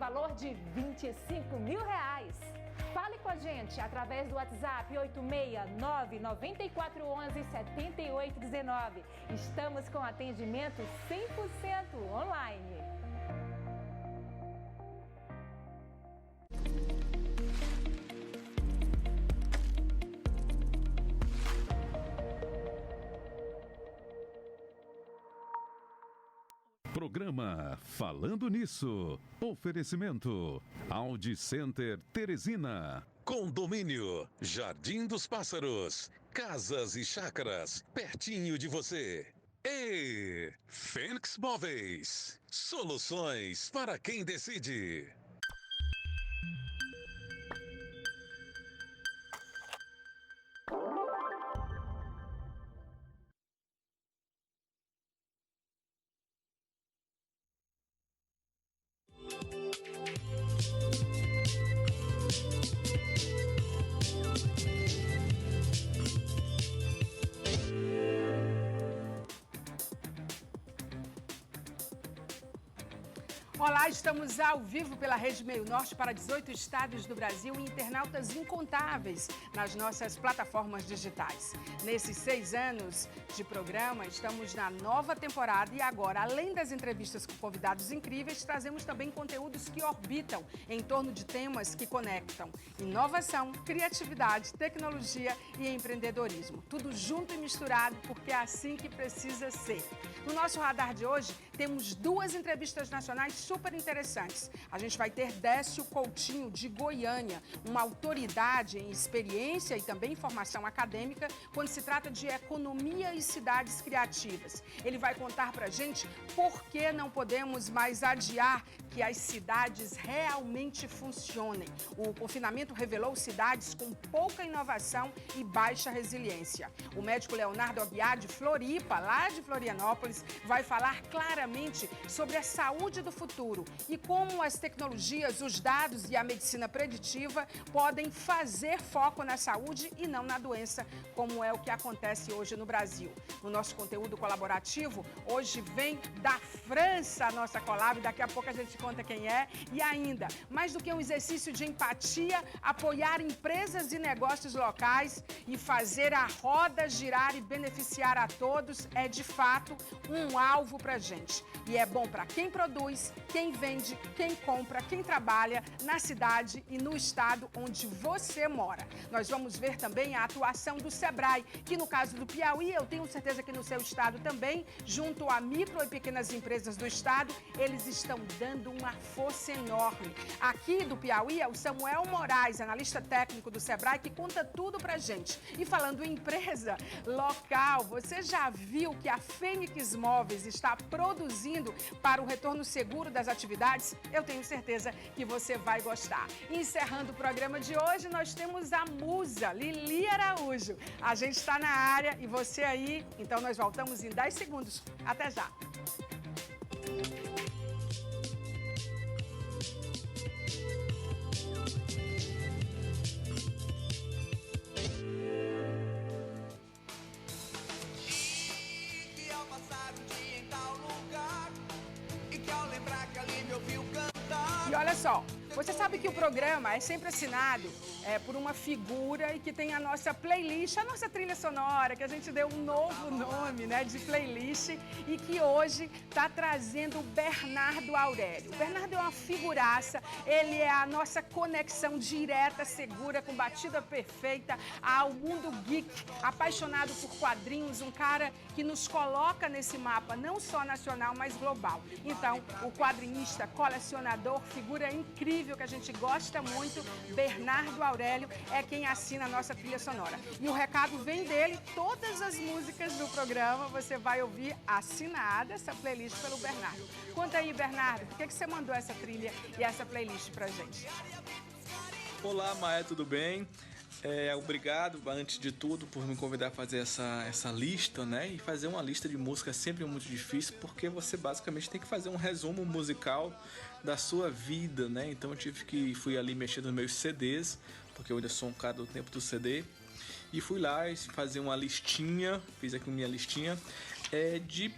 valor de R$25 mil. Fale com a gente através do WhatsApp 869-9411-7819. Estamos com atendimento 100% online. Programa Falando Nisso. Oferecimento Audi Center Teresina. Condomínio Jardim dos Pássaros. Casas e chácaras pertinho de você. E Fênix Móveis. Soluções para quem decide. Olá, estamos ao vivo pela Rede Meio Norte para 18 estados do Brasil e internautas incontáveis nas nossas plataformas digitais. Nesses 6 anos de programa, estamos na nova temporada e agora, além das entrevistas com convidados incríveis, trazemos também conteúdos que orbitam em torno de temas que conectam inovação, criatividade, tecnologia e empreendedorismo. Tudo junto e misturado, porque é assim que precisa ser. No nosso radar de hoje, temos 2 entrevistas nacionais super interessantes. A gente vai ter Décio Coutinho, de Goiânia, uma autoridade em experiência e também formação acadêmica quando se trata de economia e cidades criativas. Ele vai contar pra gente por que não podemos mais adiar que as cidades realmente funcionem. O confinamento revelou cidades com pouca inovação e baixa resiliência. O médico Leonardo Aguiar, de Floripa, lá de Florianópolis, vai falar claramente sobre a saúde do futuro e como as tecnologias, os dados e a medicina preditiva podem fazer foco na saúde e não na doença, como é o que acontece hoje no Brasil. No nosso conteúdo colaborativo, hoje vem da França a nossa collab, daqui a pouco a gente conta quem é. E ainda, mais do que um exercício de empatia, apoiar empresas e negócios locais e fazer a roda girar e beneficiar a todos é, de fato, um alvo pra gente. E é bom para quem produz, quem vende, quem compra, quem trabalha na cidade e no estado onde você mora. Nós vamos ver também a atuação do Sebrae, que no caso do Piauí, eu tenho certeza que no seu estado também, junto a micro e pequenas empresas do estado, eles estão dando uma força enorme. Aqui do Piauí é o Samuel Moraes, analista técnico do Sebrae, que conta tudo pra gente. E falando em empresa local, você já viu que a Fênix Móveis está produzindo para o retorno seguro das atividades? Eu tenho certeza que você vai gostar. Encerrando o programa de hoje, nós temos a musa, Lili Araújo. A gente está na área e você aí, então nós voltamos em 10 segundos. Até já! E olha só, você sabe que o programa é sempre assinado por uma figura e que tem a nossa playlist, a nossa trilha sonora, que a gente deu um novo nome, né, de playlist, e que hoje está trazendo o Bernardo Aurélio. O Bernardo é uma figuraça, ele é a nossa conexão direta, segura, com batida perfeita ao mundo geek, apaixonado por quadrinhos, um cara que nos coloca nesse mapa, não só nacional, mas global. Então, o quadrinista, colecionador, figura incrível que a gente gosta muito, Bernardo Aurélio, é quem assina a nossa trilha sonora. E o recado vem dele, todas as músicas do programa você vai ouvir assinada, essa playlist pelo Bernardo. Conta aí, Bernardo, por que você mandou essa trilha e essa playlist pra gente? Olá, Maia, tudo bem? Obrigado, antes de tudo, por me convidar a fazer essa lista, né? E fazer uma lista de música é sempre muito difícil, porque você basicamente tem que fazer um resumo musical da sua vida, né? Então eu fui ali mexendo nos meus CDs, porque eu ainda sou um cara do tempo do CD, e fui lá fazer uma listinha, fiz aqui minha listinha de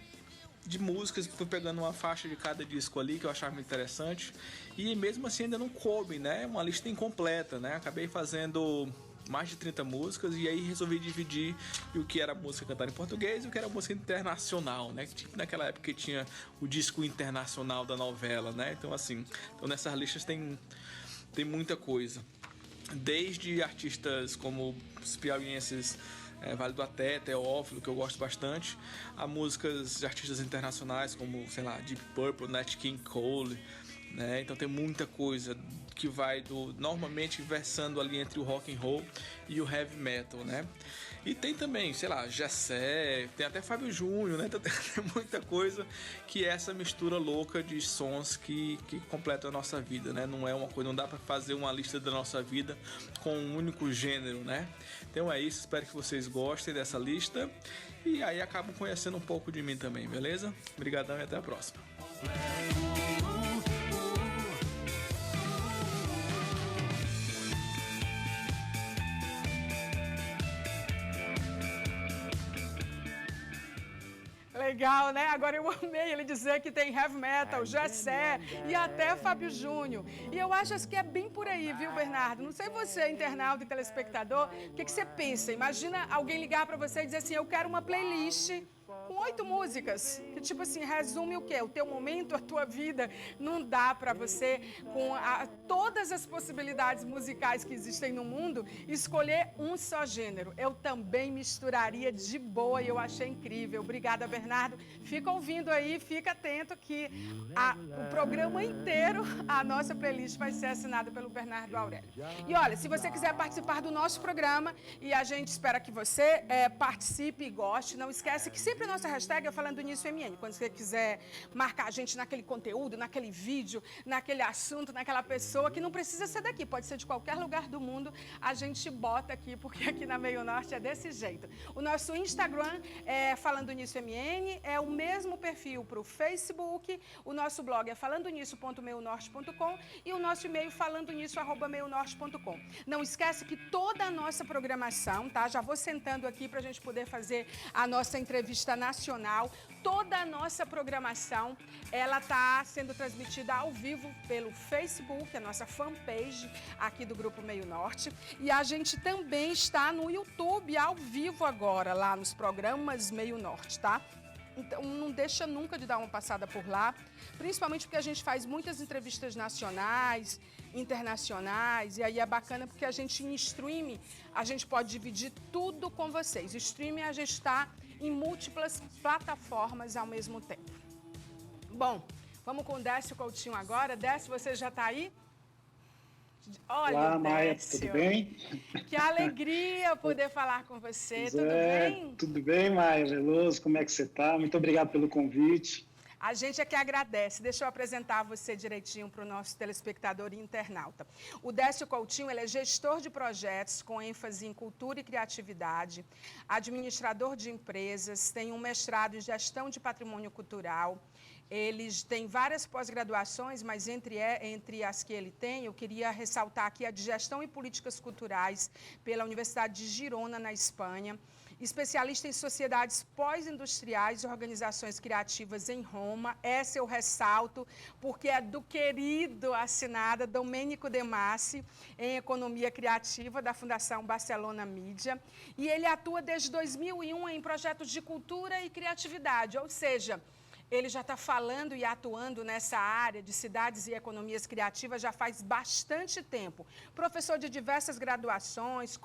de músicas, fui pegando uma faixa de cada disco ali que eu achava interessante, e mesmo assim ainda não coube, né? Uma lista incompleta, né? Acabei fazendo mais de 30 músicas e aí resolvi dividir o que era música cantada em português e o que era música internacional, né? Tipo naquela época que tinha o disco internacional da novela, né? Então assim, nessas listas tem muita coisa. Desde artistas como os piauienses Vale do Até, Teófilo, que eu gosto bastante, a músicas de artistas internacionais como, sei lá, Deep Purple, Nat King Cole, né? Então tem muita coisa que vai normalmente versando ali entre o rock and roll e o heavy metal, né? E tem também, sei lá, Gessé, tem até Fábio Júnior, né? Então, tem muita coisa que é essa mistura louca de sons que completam a nossa vida, né? Não é uma coisa, não dá para fazer uma lista da nossa vida com um único gênero, né? Então é isso, espero que vocês gostem dessa lista e aí acabam conhecendo um pouco de mim também, beleza? Obrigadão e até a próxima. Legal, né? Agora eu amei ele dizer que tem heavy metal, Gessé e até Fábio Júnior. E eu acho que é bem por aí, viu, Bernardo? Não sei você, internauta e telespectador, o que você pensa? Imagina alguém ligar para você e dizer assim, eu quero uma playlist com 8 músicas, que tipo assim, resume o quê? O teu momento, a tua vida. Não dá para você, com todas as possibilidades musicais que existem no mundo, escolher um só gênero. Eu também misturaria de boa e eu achei incrível. Obrigada, Bernardo. Fica ouvindo aí, fica atento que o programa inteiro, a nossa playlist vai ser assinada pelo Bernardo Aurélio. E olha, se você quiser participar do nosso programa, e a gente espera que você participe e goste, não esquece que sempre a nossa hashtag é Falando Nisso MN. Quando você quiser marcar a gente naquele conteúdo, naquele vídeo, naquele assunto, naquela pessoa, que não precisa ser daqui, pode ser de qualquer lugar do mundo, a gente bota aqui, porque aqui na Meio Norte é desse jeito. O nosso Instagram é Falando Nisso MN, é o mesmo perfil para o Facebook, o nosso blog é falandonisso.meionorte.com e o nosso e-mail falandonisso@meionorte.com. Não esquece que toda a nossa programação, tá? Já vou sentando aqui para a gente poder fazer a nossa entrevista nacional. Toda a nossa programação, ela está sendo transmitida ao vivo pelo Facebook, a nossa fanpage aqui do Grupo Meio Norte. E a gente também está no YouTube ao vivo agora, lá nos programas Meio Norte, tá? Então, não deixa nunca de dar uma passada por lá, principalmente porque a gente faz muitas entrevistas nacionais, internacionais, e aí é bacana porque a gente em streaming, a gente pode dividir tudo com vocês. O streaming a gente está em múltiplas plataformas ao mesmo tempo. Bom, vamos com o Décio Coutinho agora. Décio, você já está aí? Olha, olá, Maia, Décio, tudo bem? Que alegria poder falar com você. Tudo bem? Tudo bem, Maia Veloso, como é que você está? Muito obrigado pelo convite. A gente é que agradece. Deixa eu apresentar você direitinho para o nosso telespectador e internauta. O Décio Coutinho, ele é gestor de projetos com ênfase em cultura e criatividade, administrador de empresas, tem um mestrado em gestão de patrimônio cultural. Eles têm várias pós-graduações, mas entre as que ele tem, eu queria ressaltar aqui a de Gestão e Políticas Culturais pela Universidade de Girona, na Espanha. Especialista em sociedades pós-industriais e organizações criativas em Roma. Essa eu ressalto, porque é do querido assinada Domênico De Masi, em Economia Criativa, da Fundação Barcelona Mídia. E ele atua desde 2001 em projetos de cultura e criatividade, ou seja, ele já está falando e atuando nessa área de cidades e economias criativas já faz bastante tempo. Professor de diversas graduações,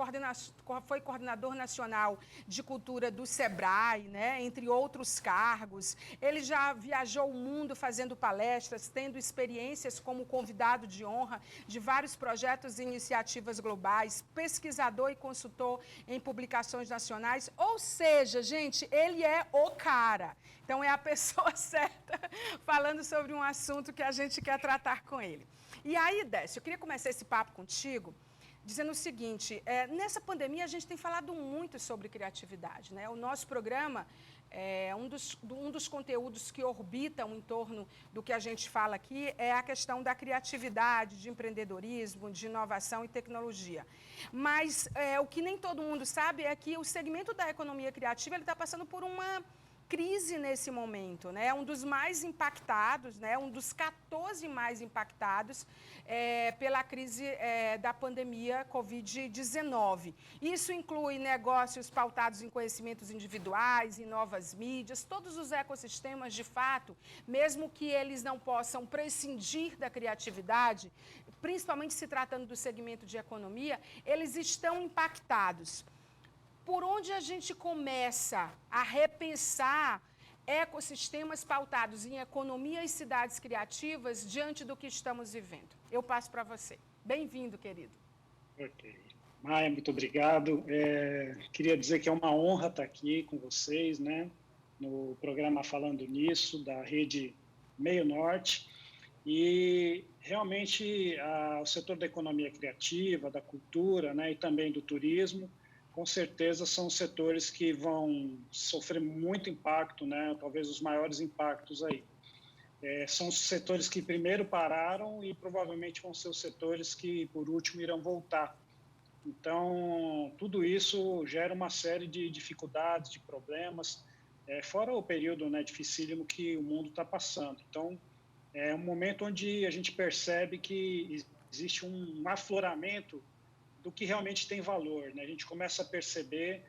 foi coordenador nacional de cultura do SEBRAE, né, entre outros cargos. Ele já viajou o mundo fazendo palestras, tendo experiências como convidado de honra de vários projetos e iniciativas globais, pesquisador e consultor em publicações nacionais. Ou seja, gente, ele é o cara. Então, é a pessoa certa falando sobre um assunto que a gente quer tratar com ele. E aí, Décio, eu queria começar esse papo contigo dizendo o seguinte, nessa pandemia a gente tem falado muito sobre criatividade, né? O nosso programa, um dos conteúdos que orbitam em torno do que a gente fala aqui é a questão da criatividade, de empreendedorismo, de inovação e tecnologia. Mas o que nem todo mundo sabe é que o segmento da economia criativa está passando por uma crise nesse momento, né? Um dos mais impactados, né? Um dos 14 mais impactados pela crise da pandemia Covid-19. Isso inclui negócios pautados em conhecimentos individuais, em novas mídias, todos os ecossistemas, de fato, mesmo que eles não possam prescindir da criatividade, principalmente se tratando do segmento de economia, eles estão impactados. Por onde a gente começa a repensar ecossistemas pautados em economia e cidades criativas diante do que estamos vivendo? Eu passo para você. Bem-vindo, querido. Ok. Maia, muito obrigado. Queria dizer que é uma honra estar aqui com vocês, né, no programa Falando Nisso, da Rede Meio Norte. E realmente o setor da economia criativa, da cultura, né, e também do turismo, com certeza são setores que vão sofrer muito impacto, né? Talvez os maiores impactos aí. São os setores que primeiro pararam e provavelmente vão ser os setores que, por último, irão voltar. Então, tudo isso gera uma série de dificuldades, de problemas, fora o período, né, dificílimo que o mundo está passando. Então, é um momento onde a gente percebe que existe um afloramento do que realmente tem valor, né? A gente começa a perceber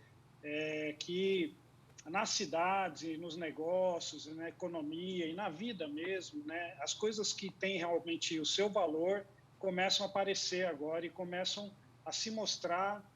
que nas cidades, e nos negócios, na economia e na vida mesmo, né, as coisas que têm realmente o seu valor começam a aparecer agora e começam a se mostrar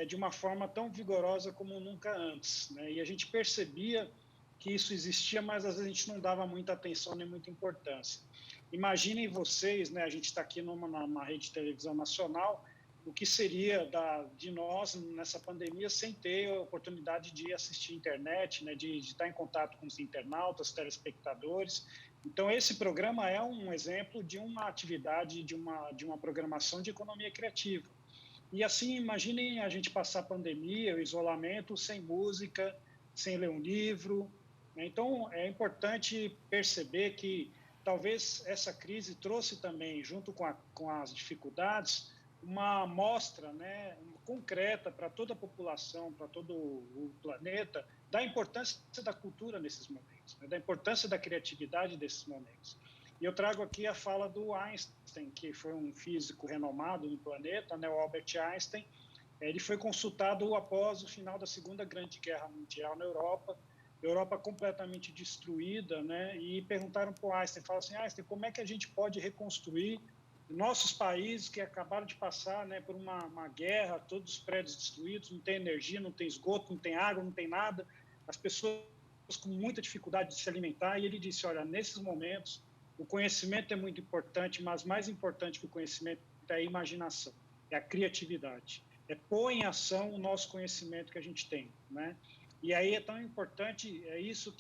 de uma forma tão vigorosa como nunca antes, né? E a gente percebia que isso existia, mas às vezes a gente não dava muita atenção nem muita importância. Imaginem vocês, né, a gente está aqui numa rede de televisão nacional, o que seria de nós nessa pandemia sem ter a oportunidade de assistir internet, né, de estar em contato com os internautas, telespectadores. Então, esse programa é um exemplo de uma atividade, de uma programação de economia criativa. E assim, imaginem a gente passar a pandemia, o isolamento, sem música, sem ler um livro. Então, é importante perceber que talvez essa crise trouxe também, junto com as dificuldades, uma amostra, né, concreta para toda a população, para todo o planeta, da importância da cultura nesses momentos, né, da importância da criatividade desses momentos. E eu trago aqui a fala do Einstein, que foi um físico renomado no planeta, né, o Albert Einstein. Ele foi consultado após o final da Segunda Grande Guerra Mundial na Europa completamente destruída, né, e perguntaram para o Einstein, falaram assim, Einstein, como é que a gente pode reconstruir nossos países que acabaram de passar, né, por uma guerra, todos os prédios destruídos, não tem energia, não tem esgoto, não tem água, não tem nada, as pessoas com muita dificuldade de se alimentar, e ele disse, olha, nesses momentos, o conhecimento é muito importante, mas mais importante que o conhecimento é a imaginação, é a criatividade, é pôr em ação o nosso conhecimento que a gente tem, né? E aí é tão importante, isso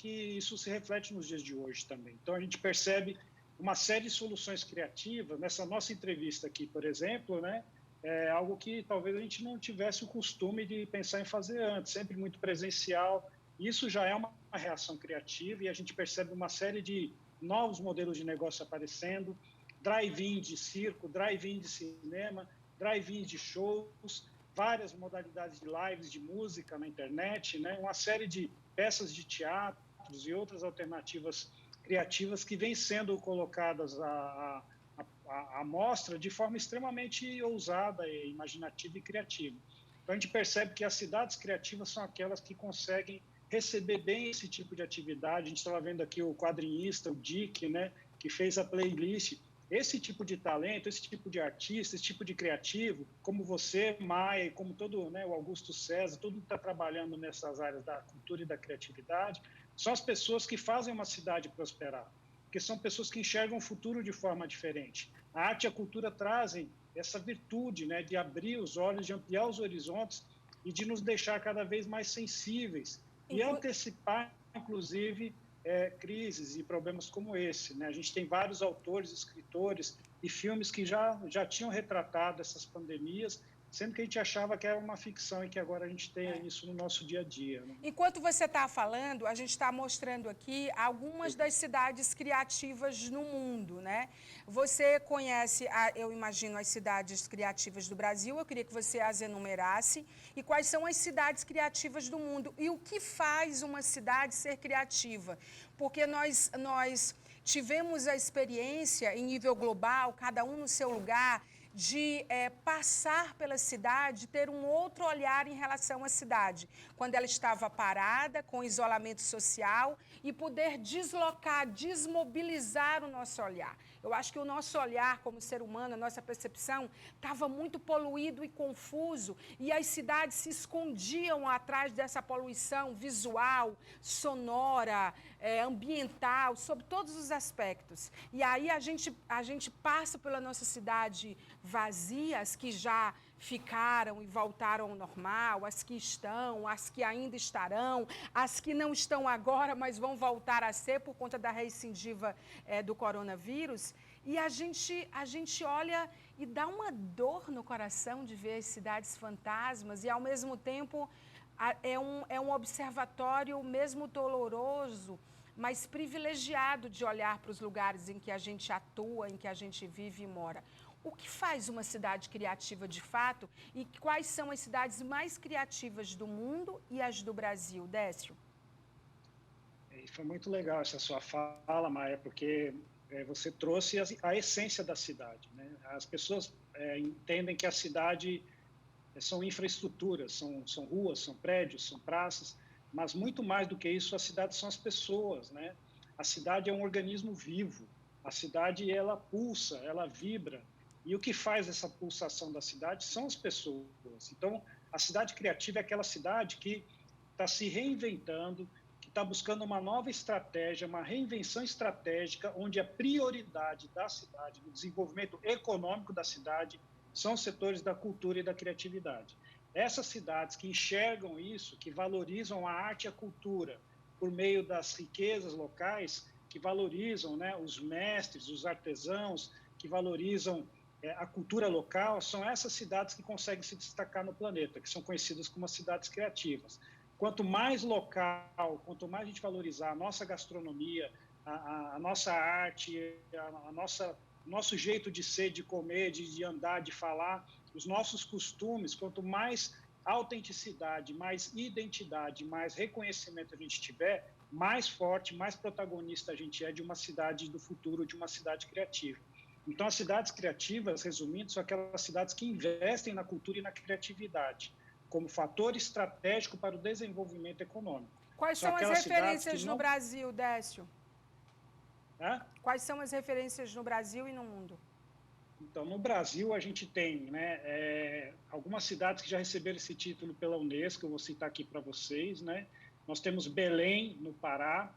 se reflete nos dias de hoje também. Então a gente percebe uma série de soluções criativas. Nessa nossa entrevista aqui, por exemplo, né, é algo que talvez a gente não tivesse o costume de pensar em fazer antes, sempre muito presencial. Isso já é uma reação criativa e a gente percebe uma série de novos modelos de negócio aparecendo, drive-in de circo, drive-in de cinema, drive-in de shows, várias modalidades de lives de música na internet, né, uma série de peças de teatros e outras alternativas criativas que vêm sendo colocadas à mostra de forma extremamente ousada, imaginativa e criativa. Então, a gente percebe que as cidades criativas são aquelas que conseguem receber bem esse tipo de atividade. A gente estava vendo aqui o quadrinista, o Dick, né, que fez a playlist. Esse tipo de talento, esse tipo de artista, esse tipo de criativo, como você, Maia, e como todo, né, o Augusto César, todo mundo está trabalhando nessas áreas da cultura e da criatividade, são as pessoas que fazem uma cidade prosperar, porque são pessoas que enxergam o futuro de forma diferente. A arte e a cultura trazem essa virtude, né, de abrir os olhos, de ampliar os horizontes e de nos deixar cada vez mais sensíveis e antecipar, inclusive, crises e problemas como esse, né? A gente tem vários autores, escritores e filmes que já tinham retratado essas pandemias sendo que a gente achava que era uma ficção e que agora a gente tem isso no nosso dia a dia. Né? Enquanto você está falando, a gente está mostrando aqui algumas das cidades criativas no mundo, né? Você conhece, eu imagino, as cidades criativas do Brasil, eu queria que você as enumerasse, e quais são as cidades criativas do mundo, e o que faz uma cidade ser criativa, porque nós tivemos a experiência em nível global, cada um no seu lugar, de passar pela cidade, ter um outro olhar em relação à cidade, quando ela estava parada, com isolamento social, e poder deslocar, desmobilizar o nosso olhar. Eu acho que o nosso olhar como ser humano, a nossa percepção, estava muito poluído e confuso, e as cidades se escondiam atrás dessa poluição visual, sonora, ambiental, sob todos os aspectos. E aí a gente passa pela nossa cidade vazia, as que já ficaram e voltaram ao normal, as que estão, as que ainda estarão, as que não estão agora, mas vão voltar a ser por conta da recidiva do coronavírus. E a gente olha e dá uma dor no coração de ver as cidades fantasmas e, ao mesmo tempo, é um observatório mesmo doloroso, mas privilegiado de olhar para os lugares em que a gente atua, em que a gente vive e mora. O que faz uma cidade criativa de fato e quais são as cidades mais criativas do mundo e as do Brasil, Décio? Foi muito legal essa sua fala, Maia, porque você trouxe a essência da cidade. Né? As pessoas entendem que a cidade são infraestruturas, são ruas, são prédios, são praças, mas muito mais do que isso, a cidade são as pessoas. Né? A cidade é um organismo vivo, a cidade ela pulsa, ela vibra, e o que faz essa pulsação da cidade são as pessoas. Então, a cidade criativa é aquela cidade que está se reinventando, que está buscando uma nova estratégia, uma reinvenção estratégica, onde a prioridade da cidade, do desenvolvimento econômico da cidade, são os setores da cultura e da criatividade. Essas cidades que enxergam isso, que valorizam a arte e a cultura por meio das riquezas locais, que valorizam, né, os mestres, os artesãos, que valorizam a cultura local, são essas cidades que conseguem se destacar no planeta, que são conhecidas como as cidades criativas. Quanto mais local, quanto mais a gente valorizar a nossa gastronomia, a nossa arte, nosso jeito de ser, de comer, de andar, de falar, os nossos costumes, quanto mais autenticidade, mais identidade, mais reconhecimento a gente tiver, mais forte, mais protagonista a gente é de uma cidade do futuro, de uma cidade criativa. Então, as cidades criativas, resumindo, são aquelas cidades que investem na cultura e na criatividade como fator estratégico para o desenvolvimento econômico. Quais são as referências no Brasil, Décio? Quais são as referências no Brasil e no mundo? Então, no Brasil, a gente tem, né, algumas cidades que já receberam esse título pela Unesco, eu vou citar aqui para vocês. Né? Nós temos Belém, no Pará,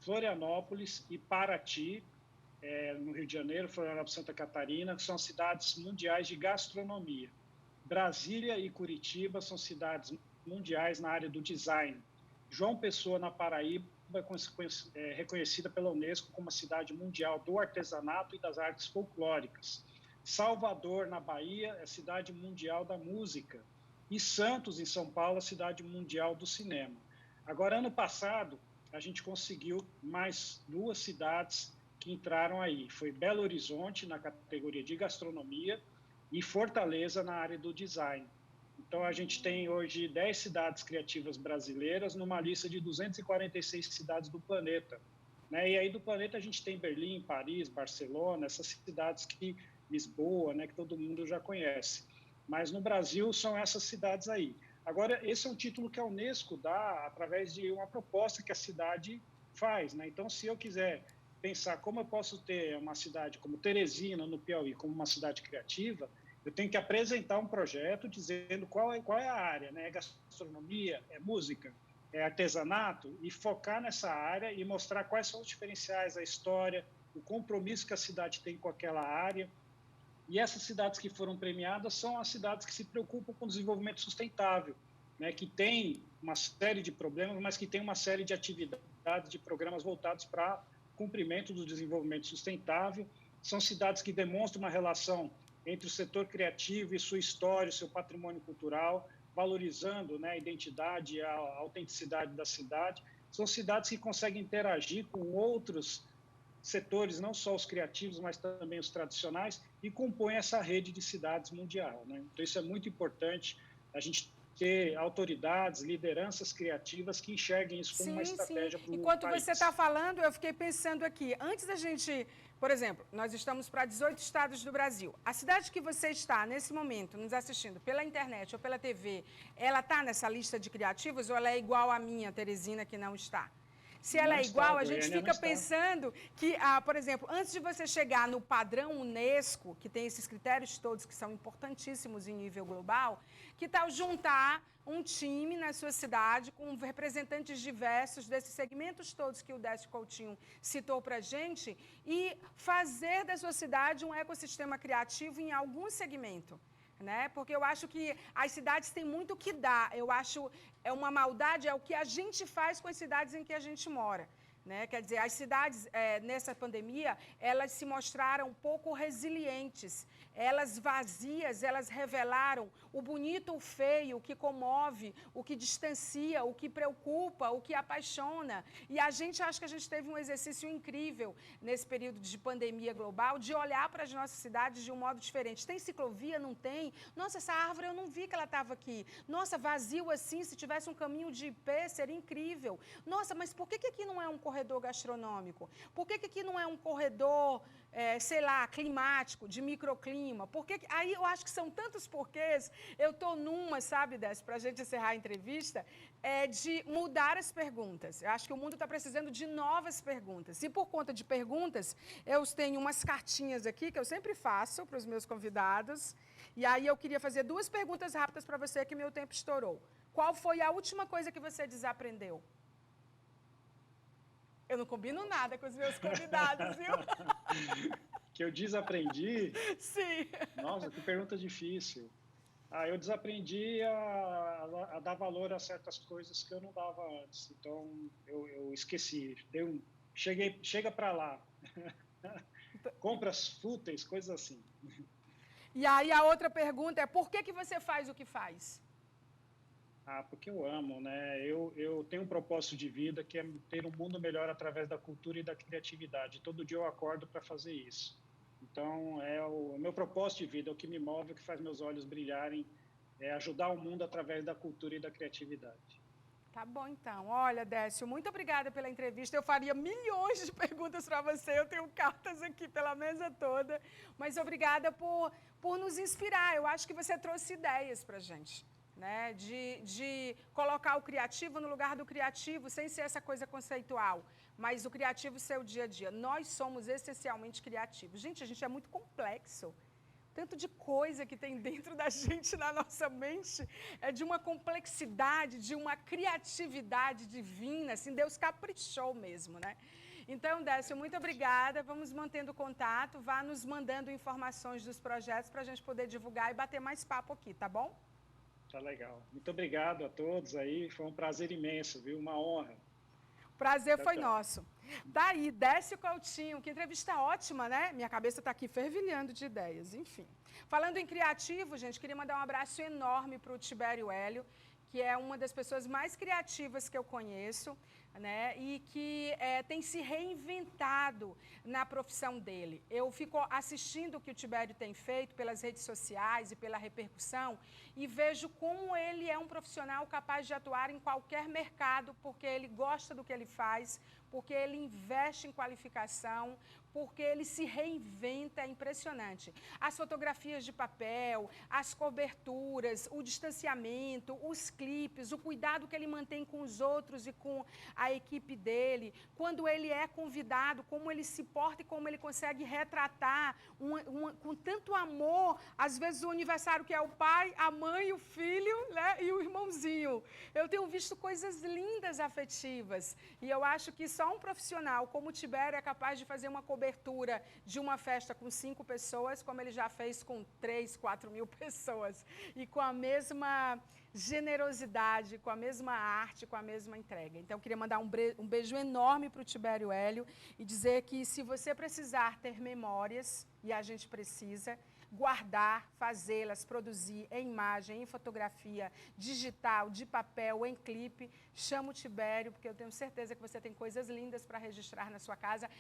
Florianópolis e Paraty, no Rio de Janeiro, Florianópolis, Santa Catarina, que são cidades mundiais de gastronomia. Brasília e Curitiba são cidades mundiais na área do design. João Pessoa, na Paraíba, é reconhecida pela Unesco como a cidade mundial do artesanato e das artes folclóricas. Salvador, na Bahia, é a cidade mundial da música. E Santos, em São Paulo, a cidade mundial do cinema. Agora, ano passado, a gente conseguiu mais 2 cidades que entraram aí. Foi Belo Horizonte, na categoria de gastronomia, e Fortaleza, na área do design. Então, a gente tem hoje 10 cidades criativas brasileiras numa lista de 246 cidades do planeta. Né? E aí do planeta a gente tem Berlim, Paris, Barcelona, essas cidades que Lisboa, né, que todo mundo já conhece. Mas no Brasil são essas cidades aí. Agora, esse é um título que a Unesco dá através de uma proposta que a cidade faz. Né? Então, se eu quiser pensar como eu posso ter uma cidade como Teresina, no Piauí, como uma cidade criativa, eu tenho que apresentar um projeto dizendo qual é a área, né? É gastronomia, é música, é artesanato, e focar nessa área e mostrar quais são os diferenciais, a história, o compromisso que a cidade tem com aquela área. E essas cidades que foram premiadas são as cidades que se preocupam com o desenvolvimento sustentável, né? Que tem uma série de problemas, mas que tem uma série de atividades, de programas voltados para cumprimento do desenvolvimento sustentável. São cidades que demonstram uma relação entre o setor criativo e sua história, seu patrimônio cultural, valorizando, né, a identidade e a autenticidade da cidade. São cidades que conseguem interagir com outros setores, não só os criativos, mas também os tradicionais, e compõem essa rede de cidades mundial, né? Então, isso é muito importante, a gente ter autoridades, lideranças criativas que enxerguem isso como uma estratégia para o país. Enquanto você está falando, eu fiquei pensando aqui, antes da gente, por exemplo, nós estamos para 18 estados do Brasil. A cidade que você está, nesse momento, nos assistindo pela internet ou pela TV, ela está nessa lista de criativos ou ela é igual à minha, Teresina, que não está? Se ela é igual, a gente fica pensando que, por exemplo, antes de você chegar no padrão Unesco, que tem esses critérios todos que são importantíssimos em nível global, que tal juntar um time na sua cidade com representantes diversos desses segmentos todos que o Décio Coutinho citou para a gente e fazer da sua cidade um ecossistema criativo em algum segmento? Né? Porque eu acho que as cidades têm muito o que dar. Eu acho é uma maldade, é o que a gente faz com as cidades em que a gente mora. Né? Quer dizer, as cidades, nessa pandemia, elas se mostraram pouco resilientes. Elas vazias, elas revelaram o bonito, o feio, o que comove, o que distancia, o que preocupa, o que apaixona. E a gente acha que a gente teve um exercício incrível nesse período de pandemia global, de olhar para as nossas cidades de um modo diferente. Tem ciclovia? Não tem? Nossa, essa árvore eu não vi que ela estava aqui. Nossa, vazio assim, se tivesse um caminho de pé, seria incrível. Nossa, mas por que aqui não é um corredor gastronômico? Por que aqui não é um corredor, sei lá, climático, de microclima? Porque aí eu acho que são tantos porquês. Eu estou numa, sabe, Décio, para a gente encerrar a entrevista, de mudar as perguntas. Eu acho que o mundo está precisando de novas perguntas. E por conta de perguntas, eu tenho umas cartinhas aqui que eu sempre faço para os meus convidados. E aí eu queria fazer 2 perguntas rápidas para você, que meu tempo estourou. Qual foi a última coisa que você desaprendeu? Eu não combino nada com os meus convidados, viu? Que eu desaprendi? Sim. Nossa, que pergunta difícil. Eu desaprendi a dar valor a certas coisas que eu não dava antes. Então, eu esqueci. Chega para lá. Compras fúteis, coisas assim. E aí a outra pergunta é, por que você faz o que faz? Porque eu amo, né? Eu tenho um propósito de vida que é ter um mundo melhor através da cultura e da criatividade. Todo dia eu acordo para fazer isso. Então, é o meu propósito de vida, é o que me move, é o que faz meus olhos brilharem, é ajudar o mundo através da cultura e da criatividade. Tá bom, então. Olha, Décio, muito obrigada pela entrevista. Eu faria milhões de perguntas para você, eu tenho cartas aqui pela mesa toda, mas obrigada por nos inspirar. Eu acho que você trouxe ideias para a gente. Né, de colocar o criativo no lugar do criativo, sem ser essa coisa conceitual, mas o criativo ser o dia a dia. Nós somos essencialmente criativos. Gente, a gente é muito complexo. Tanto de coisa que tem dentro da gente, na nossa mente, é de uma complexidade, de uma criatividade divina, assim, Deus caprichou mesmo, né? Então, Décio, muito obrigada. Vamos mantendo contato, vá nos mandando informações dos projetos para a gente poder divulgar e bater mais papo aqui, tá bom? Tá legal. Muito obrigado a todos aí. Foi um prazer imenso, viu? Uma honra. Prazer foi nosso. Daí, Décio Coutinho, que entrevista ótima, né? Minha cabeça está aqui fervilhando de ideias, enfim. Falando em criativo, gente, queria mandar um abraço enorme para o Tibério Hélio, que é uma das pessoas mais criativas que eu conheço, né? E que tem se reinventado na profissão dele. Eu fico assistindo o que o Tibério tem feito pelas redes sociais e pela repercussão e vejo como ele é um profissional capaz de atuar em qualquer mercado, porque ele gosta do que ele faz, porque ele investe em qualificação, porque ele se reinventa, é impressionante. As fotografias de papel, as coberturas, o distanciamento, os clipes, o cuidado que ele mantém com os outros e com a equipe dele, quando ele é convidado, como ele se porta e como ele consegue retratar com tanto amor, às vezes o aniversário que é o pai, a mãe, o filho, né, e o irmãozinho. Eu tenho visto coisas lindas afetivas e eu acho que só um profissional como o Tibério é capaz de fazer uma cobertura de uma festa com 5 pessoas, como ele já fez com 3, 4 mil pessoas, e com a mesma generosidade, com a mesma arte, com a mesma entrega. Então, eu queria mandar mandar um beijo enorme para o Tibério Hélio e dizer que se você precisar ter memórias, e a gente precisa, guardar, fazê-las, produzir em imagem, em fotografia, digital, de papel, em clipe, chama o Tibério, porque eu tenho certeza que você tem coisas lindas para registrar na sua casa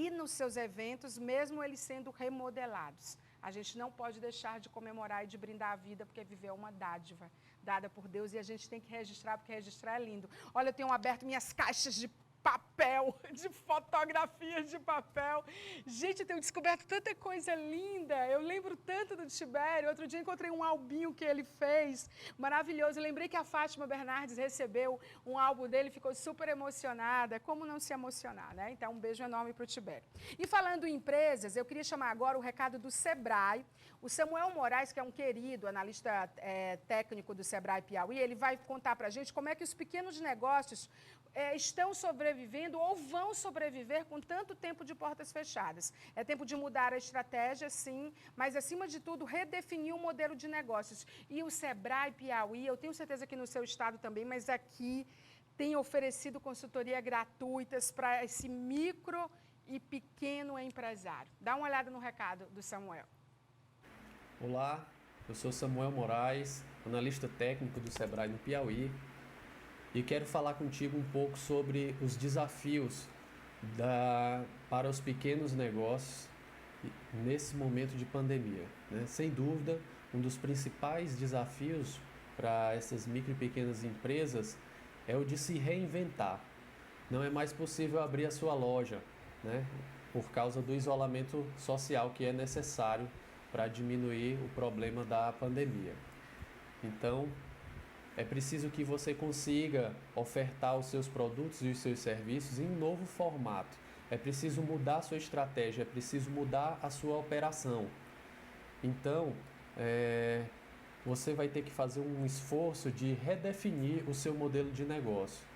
e nos seus eventos, mesmo eles sendo remodelados. A gente não pode deixar de comemorar e de brindar a vida, porque viver é uma dádiva dada por Deus e a gente tem que registrar, porque registrar é lindo. Olha, eu tenho aberto minhas caixas de papel, de fotografias de papel. Gente, eu tenho descoberto tanta coisa linda. Eu lembro tanto do Tibério. Outro dia encontrei um albinho que ele fez, maravilhoso. Eu lembrei que a Fátima Bernardes recebeu um álbum dele, ficou super emocionada. Como não se emocionar, né? Então, um beijo enorme para o Tibério. E falando em empresas, eu queria chamar agora o recado do Sebrae. O Samuel Moraes, que é um querido analista técnico do Sebrae Piauí, ele vai contar para a gente como é que os pequenos negócios estão sobrevivendo ou vão sobreviver com tanto tempo de portas fechadas. É tempo de mudar a estratégia, sim, mas, acima de tudo, redefinir o modelo de negócios. E o Sebrae Piauí, eu tenho certeza que no seu estado também, mas aqui tem oferecido consultoria gratuitas para esse micro e pequeno empresário. Dá uma olhada no recado do Samuel. Olá, eu sou Samuel Moraes, analista técnico do Sebrae no Piauí. E quero falar contigo um pouco sobre os desafios para os pequenos negócios nesse momento de pandemia, né? Sem dúvida, um dos principais desafios para essas micro e pequenas empresas é o de se reinventar. Não é mais possível abrir a sua loja, né? Por causa do isolamento social que é necessário para diminuir o problema da pandemia. Então, é preciso que você consiga ofertar os seus produtos e os seus serviços em um novo formato. É preciso mudar a sua estratégia, é preciso mudar a sua operação. Então, você vai ter que fazer um esforço de redefinir o seu modelo de negócio.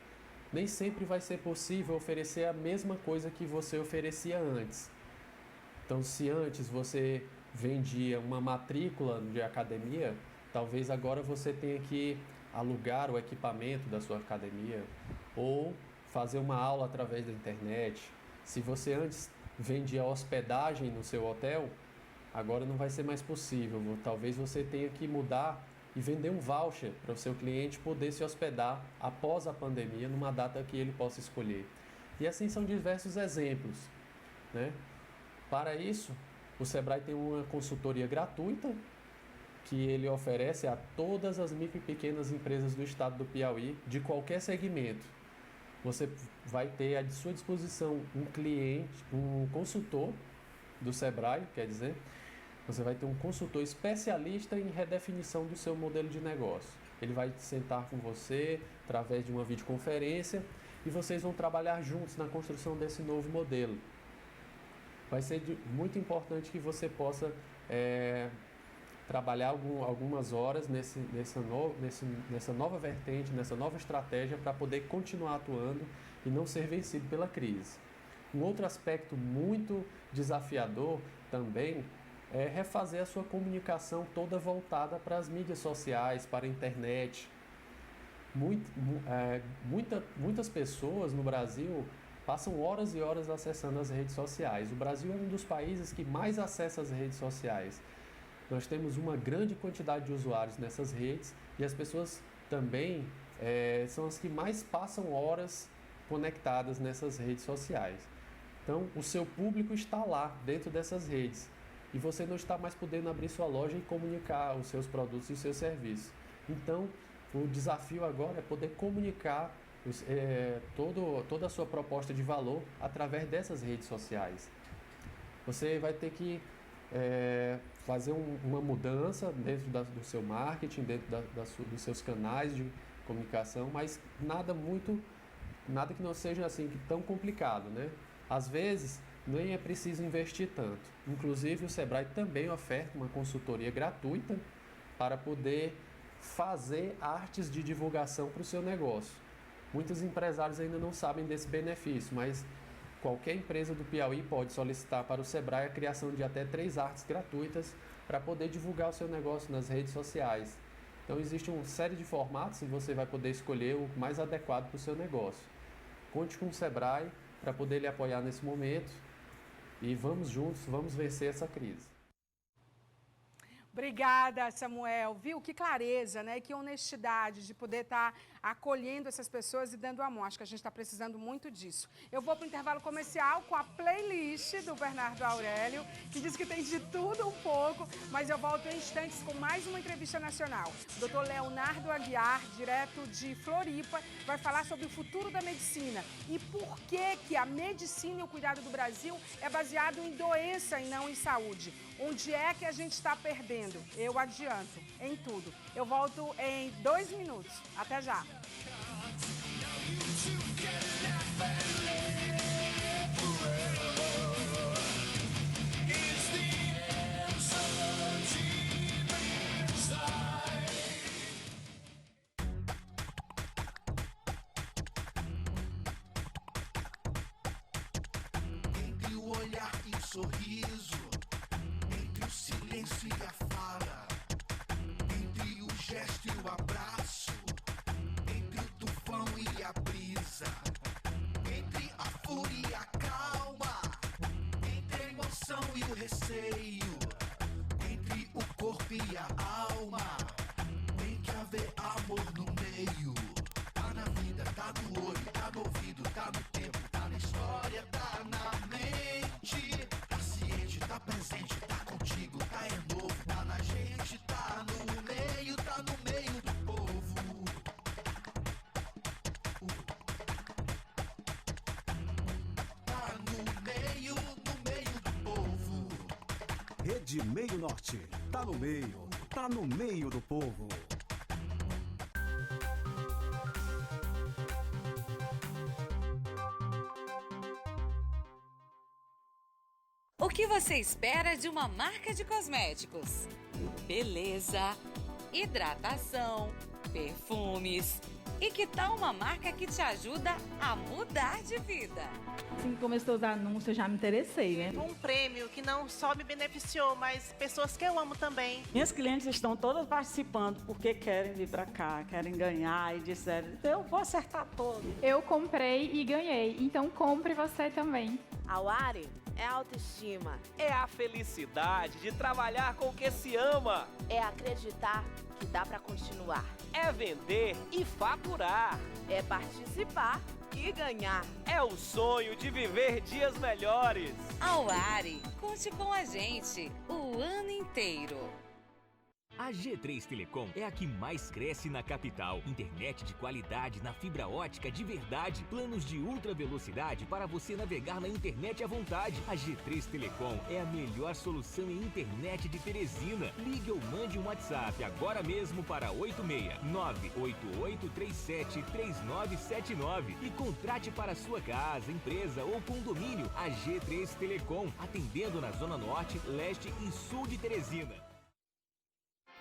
Nem sempre vai ser possível oferecer a mesma coisa que você oferecia antes. Então, se antes você vendia uma matrícula de academia, talvez agora você tenha que alugar o equipamento da sua academia ou fazer uma aula através da internet. Se você antes vendia hospedagem no seu hotel, agora não vai ser mais possível. Talvez você tenha que mudar e vender um voucher para o seu cliente poder se hospedar após a pandemia, numa data que ele possa escolher. E assim são diversos exemplos, né? Para isso, o Sebrae tem uma consultoria gratuita que ele oferece a todas as micro e pequenas empresas do estado do Piauí, de qualquer segmento. Você vai ter à sua disposição um consultor do Sebrae, quer dizer, você vai ter um consultor especialista em redefinição do seu modelo de negócio. Ele vai sentar com você através de uma videoconferência e vocês vão trabalhar juntos na construção desse novo modelo. Vai ser muito importante que você possa trabalhar algumas horas nessa nova vertente, nessa nova estratégia para poder continuar atuando e não ser vencido pela crise. Um outro aspecto muito desafiador também é refazer a sua comunicação toda voltada para as mídias sociais, para a internet. Muitas pessoas no Brasil passam horas e horas acessando as redes sociais. O Brasil é um dos países que mais acessa as redes sociais. Nós temos uma grande quantidade de usuários nessas redes e as pessoas também são as que mais passam horas conectadas nessas redes sociais. Então, o seu público está lá, dentro dessas redes, e você não está mais podendo abrir sua loja e comunicar os seus produtos e os seus serviços. Então, o desafio agora é poder comunicar toda a sua proposta de valor através dessas redes sociais. Você vai ter que fazer uma mudança dentro do seu marketing, dentro dos seus canais de comunicação, mas nada que não seja assim tão complicado, né? Às vezes nem é preciso investir tanto. Inclusive o Sebrae também oferta uma consultoria gratuita para poder fazer artes de divulgação para o seu negócio. Muitos empresários ainda não sabem desse benefício, mas qualquer empresa do Piauí pode solicitar para o Sebrae a criação de até 3 artes gratuitas para poder divulgar o seu negócio nas redes sociais. Então existe uma série de formatos e você vai poder escolher o mais adequado para o seu negócio. conte com o Sebrae para poder lhe apoiar nesse momento e vamos juntos, vamos vencer essa crise. Obrigada, Samuel. Viu? Que clareza, né? Que honestidade de poder estar acolhendo essas pessoas e dando amor. Acho que a gente está precisando muito disso. Eu vou para o intervalo comercial com a playlist do Bernardo Aurélio, que diz que tem de tudo um pouco, mas eu volto em instantes com mais uma entrevista nacional. O Dr. Leonardo Aguiar, direto de Floripa, vai falar sobre o futuro da medicina e por que a medicina e o cuidado do Brasil é baseado em doença e não em saúde. Onde é que a gente está perdendo? Eu adianto, em tudo. Eu volto em 2 minutos. Até já. Entre o olhar e o sorriso, entre o silêncio e a fala, entre o gesto e o abraço, entre o tufão e a brisa, entre a fúria e a calma, entre a emoção e o receio, entre o corpo e a alma, tem que haver amor no meio. Tá na vida, tá no olho, tá no ouvido, tá no tempo, tá na história, tá na mente, tá ciente, tá presente, tá contigo, tá é novo, tá na gente, tá no meio do povo. Tá no meio do povo. Rede Meio Norte, tá no meio do povo. O que você espera de uma marca de cosméticos? Beleza, hidratação, perfumes. E que tal uma marca que te ajuda a mudar de vida? Assim que começou os anúncios, eu já me interessei, né? Um prêmio que não só me beneficiou, mas pessoas que eu amo também. Minhas clientes estão todas participando porque querem vir pra cá, querem ganhar e disseram, eu vou acertar todo. Eu comprei e ganhei, então compre você também. A Wari é autoestima. É a felicidade de trabalhar com o que se ama. É acreditar que dá pra continuar. É vender e faturar. É participar e ganhar. É o sonho de viver dias melhores. Auari, conte com a gente o ano inteiro. A G3 Telecom é a que mais cresce na capital. Internet de qualidade na fibra ótica de verdade. Planos de ultra velocidade para você navegar na internet à vontade. A G3 Telecom é a melhor solução em internet de Teresina. Ligue ou mande um WhatsApp agora mesmo para 869-8837-3979 e contrate para sua casa, empresa ou condomínio. A G3 Telecom, atendendo na Zona Norte, Leste e Sul de Teresina.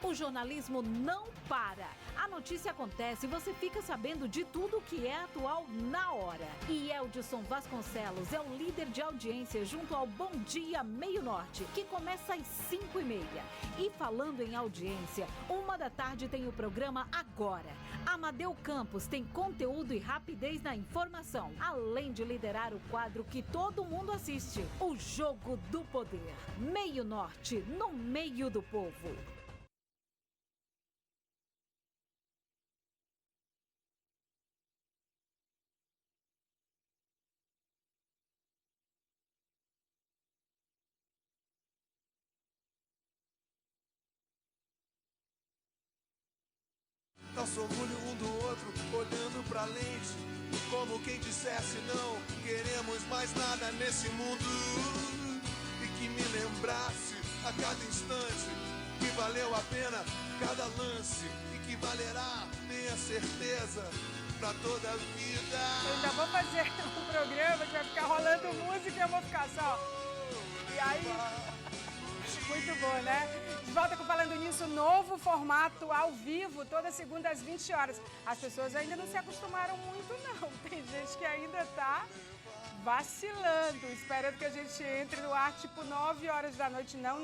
O jornalismo não para. A notícia acontece e você fica sabendo de tudo o que é atual na hora. E Eldson Vasconcelos é o líder de audiência junto ao Bom Dia Meio Norte, que começa às 5h30. E falando em audiência, 13h tem o programa Agora. Amadeu Campos tem conteúdo e rapidez na informação, além de liderar o quadro que todo mundo assiste, o Jogo do Poder. Meio Norte, no meio do povo. Nosso orgulho um do outro, olhando pra lente, como quem dissesse não queremos mais nada nesse mundo. E que me lembrasse a cada instante que valeu a pena cada lance e que valerá, tenha certeza, pra toda a vida. Eu ainda vou fazer um programa que vai ficar rolando música e eu vou ficar só. E aí, muito bom, né? De volta com Falando Nisso, novo formato ao vivo, toda segunda às 20 horas. As pessoas ainda não se acostumaram muito, não. Tem gente que ainda tá vacilando, esperando que a gente entre no ar tipo 9 horas da noite. Não.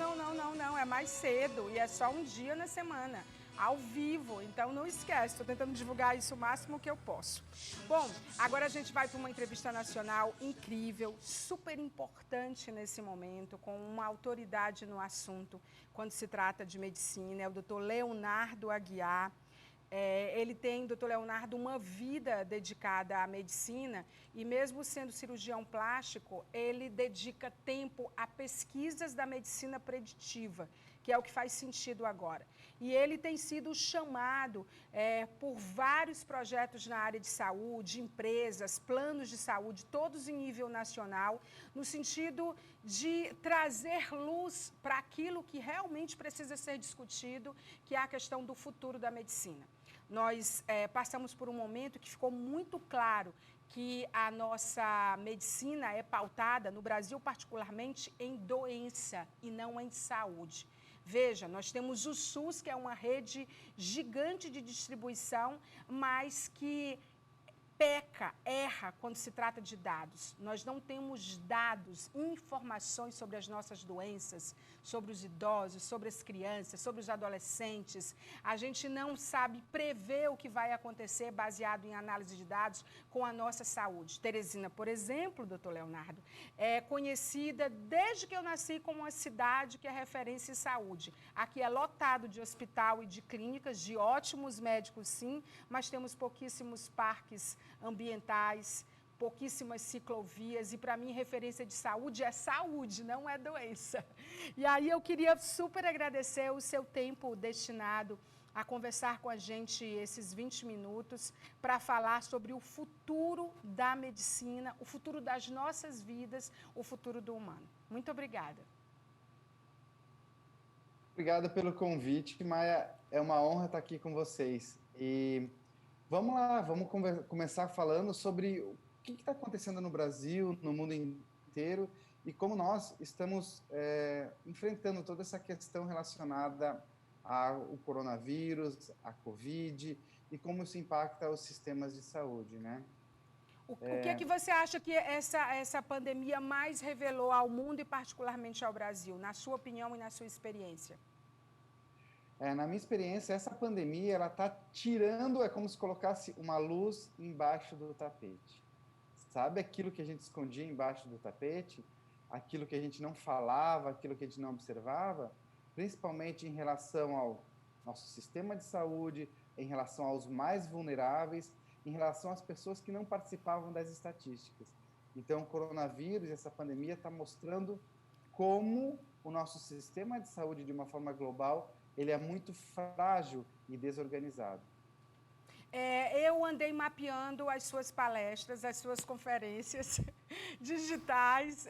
É mais cedo e é só um dia na semana. ao vivo, então não esquece, estou tentando divulgar isso o máximo que eu posso. Bom, agora a gente vai para uma entrevista nacional incrível, super importante nesse momento, com uma autoridade no assunto, quando se trata de medicina, é o Dr. Leonardo Aguiar. Ele tem, doutor Leonardo, uma vida dedicada à medicina e mesmo sendo cirurgião plástico, ele dedica tempo a pesquisas da medicina preditiva, que é o que faz sentido agora. E ele tem sido chamado por vários projetos na área de saúde, empresas, planos de saúde, todos em nível nacional, no sentido de trazer luz para aquilo que realmente precisa ser discutido, que é a questão do futuro da medicina. Nós passamos por um momento que ficou muito claro que a nossa medicina é pautada, no Brasil particularmente, em doença e não em saúde. Veja, nós temos o SUS, que é uma rede gigante de distribuição, mas que peca, erra quando se trata de dados. Nós não temos dados, informações sobre as nossas doenças, sobre os idosos, sobre as crianças, sobre os adolescentes. A gente não sabe prever o que vai acontecer baseado em análise de dados com a nossa saúde. Teresina, por exemplo, doutor Leonardo, é conhecida desde que eu nasci como uma cidade que é referência em saúde. Aqui é lotado de hospital e de clínicas, de ótimos médicos, sim, mas temos pouquíssimos parques ambientais, pouquíssimas ciclovias e, para mim, referência de saúde é saúde, não é doença. E aí eu queria super agradecer o seu tempo destinado a conversar com a gente esses 20 minutos para falar sobre o futuro da medicina, o futuro das nossas vidas, o futuro do humano. Muito obrigada. Obrigado pelo convite, Maia. É uma honra estar aqui com vocês. E vamos lá, vamos começar falando sobre o que está acontecendo no Brasil, no mundo inteiro, e como nós estamos enfrentando toda essa questão relacionada ao coronavírus, à Covid, e como isso impacta os sistemas de saúde, né? O que é que você acha que essa pandemia mais revelou ao mundo e particularmente ao Brasil, na sua opinião e na sua experiência? Na minha experiência, essa pandemia, ela está tirando, é como se colocasse uma luz embaixo do tapete. Sabe aquilo que a gente escondia embaixo do tapete? Aquilo que a gente não falava, aquilo que a gente não observava? Principalmente em relação ao nosso sistema de saúde, em relação aos mais vulneráveis, em relação às pessoas que não participavam das estatísticas. Então, o coronavírus, essa pandemia, está mostrando como o nosso sistema de saúde, de uma forma global, ele é muito frágil e desorganizado. Eu andei mapeando as suas palestras, as suas conferências digitais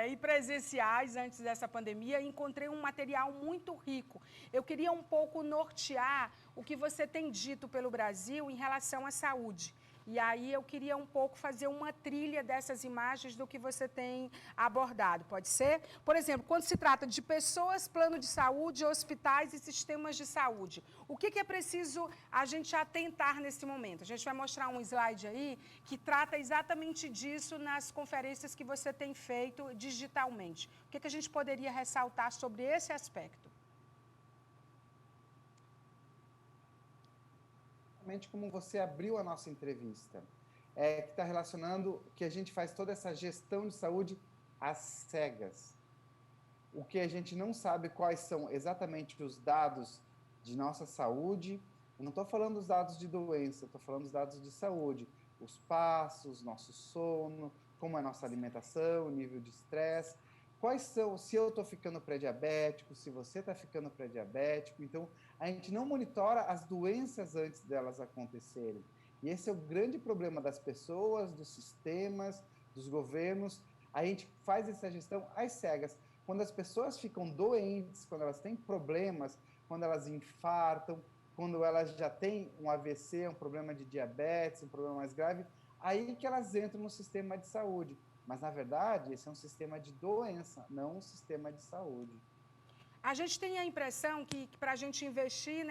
e presenciais antes dessa pandemia e encontrei um material muito rico. Eu queria um pouco nortear o que você tem dito pelo Brasil em relação à saúde. E aí eu queria um pouco fazer uma trilha dessas imagens do que você tem abordado, pode ser? Por exemplo, quando se trata de pessoas, plano de saúde, hospitais e sistemas de saúde, o que é preciso a gente atentar nesse momento? A gente vai mostrar um slide aí que trata exatamente disso nas conferências que você tem feito digitalmente. O que a gente poderia ressaltar sobre esse aspecto? Como você abriu a nossa entrevista, que está relacionando que a gente faz toda essa gestão de saúde às cegas. O que a gente não sabe quais são exatamente os dados de nossa saúde, eu não estou falando dos dados de doença, estou falando dos dados de saúde, os passos, nosso sono, como é a nossa alimentação, o nível de estresse, quais são, se eu estou ficando pré-diabético, se você está ficando pré-diabético. Então, a gente não monitora as doenças antes delas acontecerem. E esse é o grande problema das pessoas, dos sistemas, dos governos. A gente faz essa gestão às cegas. Quando as pessoas ficam doentes, quando elas têm problemas, quando elas infartam, quando elas já têm um AVC, um problema de diabetes, um problema mais grave, aí que elas entram no sistema de saúde. Mas, na verdade, esse é um sistema de doença, não um sistema de saúde. A gente tem a impressão que para a gente investir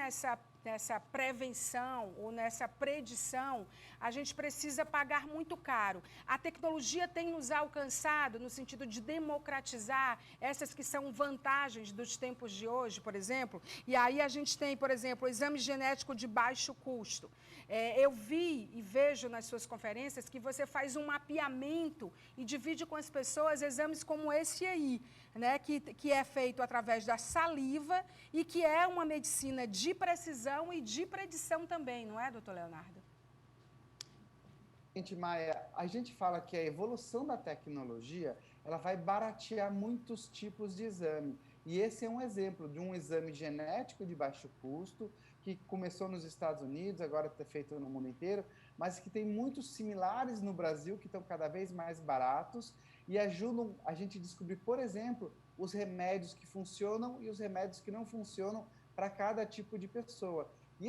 nessa prevenção ou nessa predição, a gente precisa pagar muito caro. A tecnologia tem nos alcançado no sentido de democratizar essas que são vantagens dos tempos de hoje, por exemplo. E aí a gente tem, por exemplo, o exame genético de baixo custo. Eu vi e vejo nas suas conferências que você faz um mapeamento e divide com as pessoas exames como esse aí, né, que é feito através da saliva e que é uma medicina de precisão e de predição também, não é, doutor Leonardo? Gente, Maia, a gente fala que a evolução da tecnologia, ela vai baratear muitos tipos de exame. E esse é um exemplo de um exame genético de baixo custo, que começou nos Estados Unidos, agora está feito no mundo inteiro, mas que tem muitos similares no Brasil, que estão cada vez mais baratos e ajudam a gente a descobrir, por exemplo, os remédios que funcionam e os remédios que não funcionam para cada tipo de pessoa. E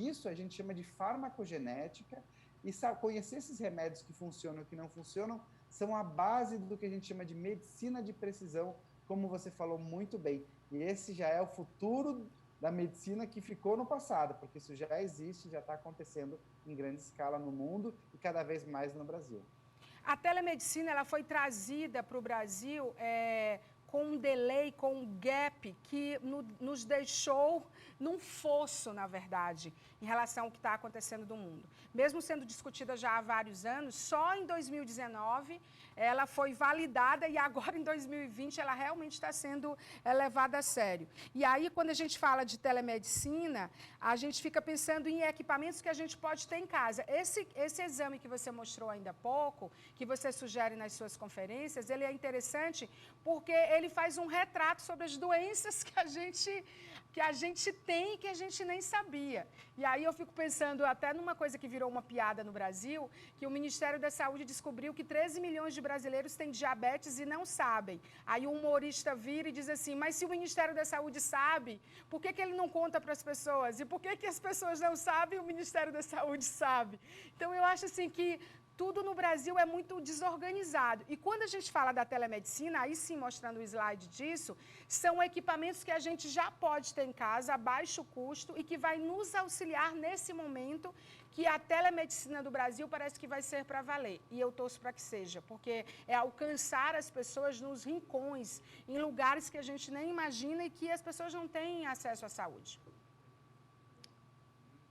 isso a gente chama de farmacogenética, e conhecer esses remédios que funcionam e que não funcionam são a base do que a gente chama de medicina de precisão, como você falou muito bem. E esse já é o futuro da medicina que ficou no passado, porque isso já existe, já está acontecendo em grande escala no mundo e cada vez mais no Brasil. A telemedicina ela foi trazida para o Brasil com um delay, com um gap que nos deixou num fosso, na verdade, em relação ao que está acontecendo no mundo. Mesmo sendo discutida já há vários anos, só em 2019 ela foi validada e agora em 2020 ela realmente está sendo levada a sério. E aí, quando a gente fala de telemedicina, a gente fica pensando em equipamentos que a gente pode ter em casa. Esse exame que você mostrou ainda há pouco, que você sugere nas suas conferências, ele é interessante porque ele faz um retrato sobre as doenças que a gente tem e que a gente nem sabia. E aí eu fico pensando até numa coisa que virou uma piada no Brasil, que o Ministério da Saúde descobriu que 13 milhões de brasileiros têm diabetes e não sabem. Aí um humorista vira e diz assim, mas se o Ministério da Saúde sabe, por que ele não conta para as pessoas? E por que as pessoas não sabem e o Ministério da Saúde sabe? Então eu acho assim que tudo no Brasil é muito desorganizado. E quando a gente fala da telemedicina, aí sim, mostrando o slide disso, são equipamentos que a gente já pode ter em casa a baixo custo e que vai nos auxiliar nesse momento que a telemedicina do Brasil parece que vai ser para valer. E eu torço para que seja, porque é alcançar as pessoas nos rincões, em lugares que a gente nem imagina e que as pessoas não têm acesso à saúde.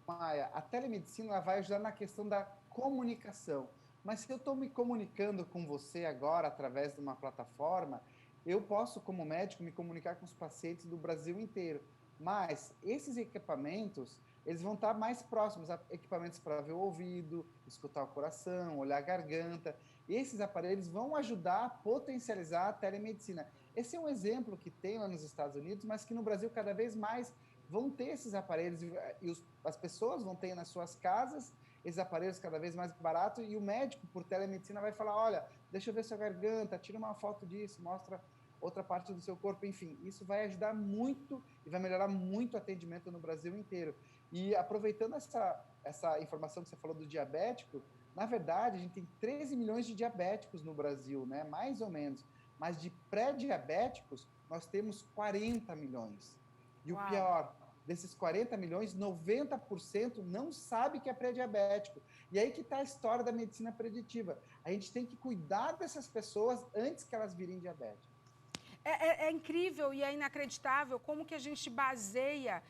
Maia, a telemedicina vai ajudar na questão da comunicação. Mas se eu estou me comunicando com você agora através de uma plataforma, eu posso, como médico, me comunicar com os pacientes do Brasil inteiro. Mas esses equipamentos, eles vão estar mais próximos, equipamentos para ver o ouvido, escutar o coração, olhar a garganta. Esses aparelhos vão ajudar a potencializar a telemedicina. Esse é um exemplo que tem lá nos Estados Unidos, mas que no Brasil cada vez mais vão ter esses aparelhos e as pessoas vão ter nas suas casas esses aparelhos cada vez mais baratos e o médico, por telemedicina, vai falar, olha, deixa eu ver sua garganta, tira uma foto disso, mostra outra parte do seu corpo, enfim. Isso vai ajudar muito e vai melhorar muito o atendimento no Brasil inteiro. E aproveitando essa informação que você falou do diabético, na verdade, a gente tem 13 milhões de diabéticos no Brasil, né? Mais ou menos. Mas de pré-diabéticos, nós temos 40 milhões. E o pior, desses 40 milhões, 90% não sabe que é pré-diabético. E aí que está a história da medicina preditiva. A gente tem que cuidar dessas pessoas antes que elas virem diabéticas. É incrível e é inacreditável como que a gente baseia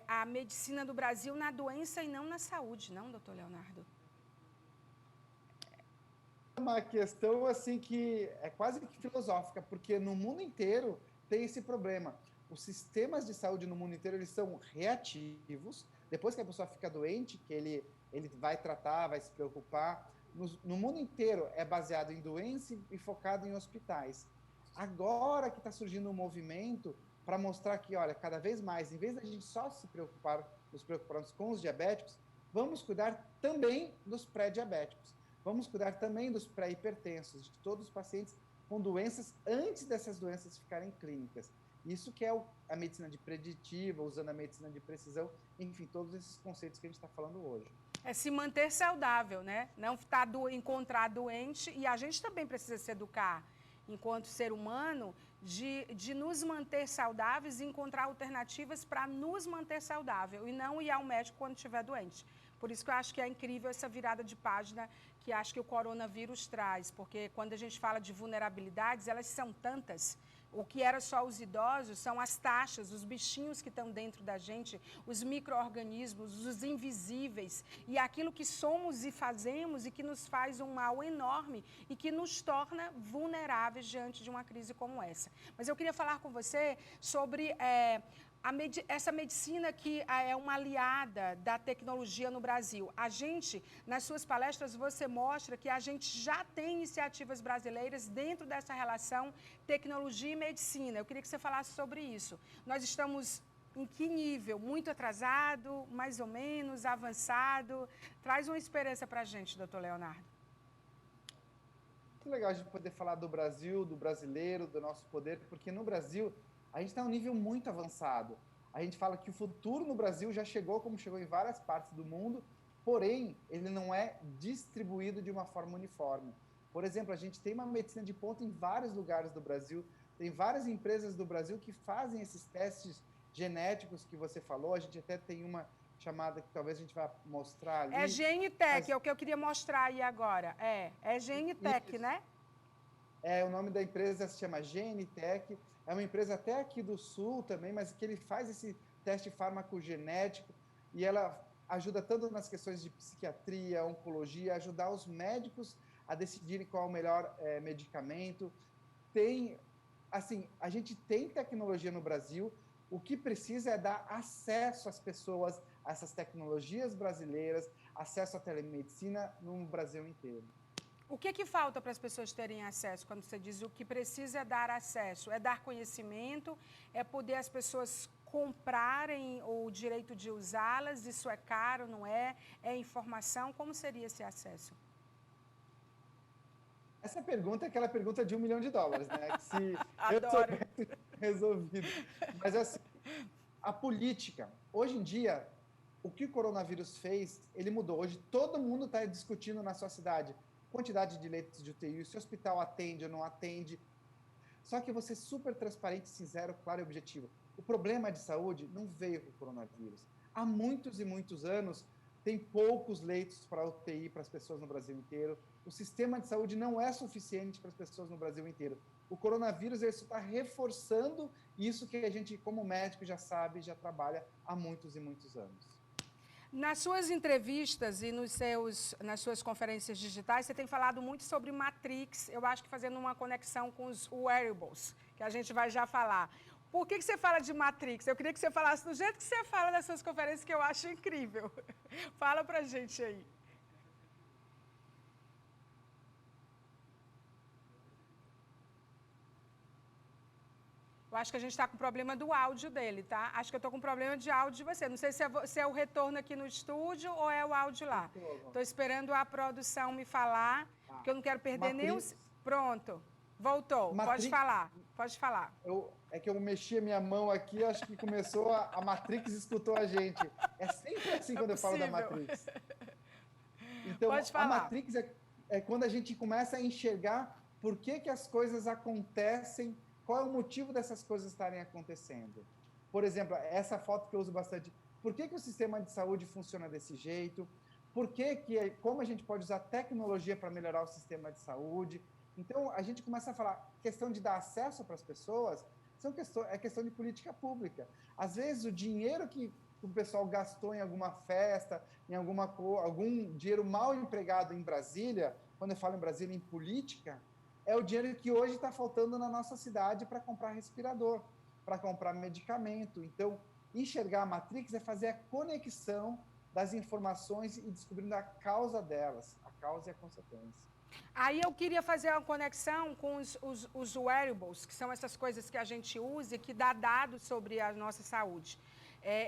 a medicina do Brasil na doença e não na saúde, não, doutor Leonardo? É uma questão assim que é quase que filosófica, porque no mundo inteiro tem esse problema. Os sistemas de saúde no mundo inteiro, eles são reativos. Depois que a pessoa fica doente, que ele vai tratar, vai se preocupar. No mundo inteiro é baseado em doença e focado em hospitais. Agora que está surgindo um movimento para mostrar que, olha, cada vez mais, em vez da gente só nos preocuparmos com os diabéticos, vamos cuidar também dos pré-diabéticos. Vamos cuidar também dos pré-hipertensos, de todos os pacientes com doenças antes dessas doenças ficarem clínicas. Isso que é a medicina de preditiva, usando a medicina de precisão, enfim, todos esses conceitos que a gente está falando hoje. É se manter saudável, né? Não encontrar doente, e a gente também precisa se educar enquanto ser humano de nos manter saudáveis e encontrar alternativas para nos manter saudável e não ir ao médico quando estiver doente. Por isso que eu acho que é incrível essa virada de página que acho que o coronavírus traz, porque quando a gente fala de vulnerabilidades, elas são tantas. O que era só os idosos são as taxas, os bichinhos que estão dentro da gente, os micro-organismos, os invisíveis, e aquilo que somos e fazemos e que nos faz um mal enorme e que nos torna vulneráveis diante de uma crise como essa. Mas eu queria falar com você sobre essa medicina que é uma aliada da tecnologia no Brasil. A gente, nas suas palestras, você mostra que a gente já tem iniciativas brasileiras dentro dessa relação tecnologia e medicina. Eu queria que você falasse sobre isso. Nós estamos em que nível? Muito atrasado, mais ou menos, avançado? Traz uma esperança para a gente, doutor Leonardo. Muito legal a gente poder falar do Brasil, do brasileiro, do nosso poder, porque no Brasil a gente está em um nível muito avançado. A gente fala que o futuro no Brasil já chegou, como chegou em várias partes do mundo, porém, ele não é distribuído de uma forma uniforme. Por exemplo, a gente tem uma medicina de ponta em vários lugares do Brasil, tem várias empresas do Brasil que fazem esses testes genéticos que você falou, a gente até tem uma chamada que talvez a gente vá mostrar ali. É GenTech, é o que eu queria mostrar aí agora. É GenTech, né? O nome da empresa se chama GenTech, é uma empresa até aqui do Sul também, mas que ele faz esse teste farmacogenético e ela ajuda tanto nas questões de psiquiatria, oncologia, ajudar os médicos a decidirem qual é o melhor medicamento. A gente tem tecnologia no Brasil, o que precisa é dar acesso às pessoas a essas tecnologias brasileiras, acesso à telemedicina no Brasil inteiro. O que falta para as pessoas terem acesso? Quando você diz o que precisa é dar acesso, é dar conhecimento, é poder as pessoas comprarem o direito de usá-las, isso é caro, não é? É informação, como seria esse acesso? Essa pergunta é aquela pergunta de $1 milhão, né? Que se Adoro. eu soubesse resolvido. Mas assim, a política, hoje em dia, o que o coronavírus fez, ele mudou. Hoje todo mundo está discutindo na sua cidade quantidade de leitos de UTI, se o hospital atende ou não atende. Só que você super transparente, sincero, claro e objetivo. O problema de saúde não veio com o coronavírus. Há muitos e muitos anos, tem poucos leitos para UTI para as pessoas no Brasil inteiro. O sistema de saúde não é suficiente para as pessoas no Brasil inteiro. O coronavírus está reforçando isso que a gente, como médico, já sabe, já trabalha há muitos e muitos anos. Nas suas entrevistas e nas suas conferências digitais, você tem falado muito sobre Matrix, eu acho que fazendo uma conexão com os wearables, que a gente vai já falar. Por que você fala de Matrix? Eu queria que você falasse do jeito que você fala nas suas conferências, que eu acho incrível. Fala pra gente aí. Eu acho que a gente está com problema do áudio dele, tá? Acho que eu estou com problema de áudio de você. Não sei se é o retorno aqui no estúdio ou é o áudio lá. Estou esperando a produção me falar, porque eu não quero perder nem os... Pronto, voltou. Pode falar, pode falar. É que eu mexi a minha mão aqui, acho que começou a Matrix escutou a gente. É sempre assim quando eu falo da Matrix. Então, pode falar. A Matrix é quando a gente começa a enxergar por que as coisas acontecem. Qual é o motivo dessas coisas estarem acontecendo? Por exemplo, essa foto que eu uso bastante. Por que o sistema de saúde funciona desse jeito? Como a gente pode usar tecnologia para melhorar o sistema de saúde? Então, a gente começa a falar, questão de dar acesso para as pessoas, é questão de política pública. Às vezes, o dinheiro que o pessoal gastou em alguma festa, em algum dinheiro mal empregado em Brasília, quando eu falo em Brasília, em política, é o dinheiro que hoje está faltando na nossa cidade para comprar respirador, para comprar medicamento. Então, enxergar a Matrix é fazer a conexão das informações e descobrindo a causa delas, a causa e a consequência. Aí eu queria fazer uma conexão com os wearables, que são essas coisas que a gente usa e que dá dados sobre a nossa saúde.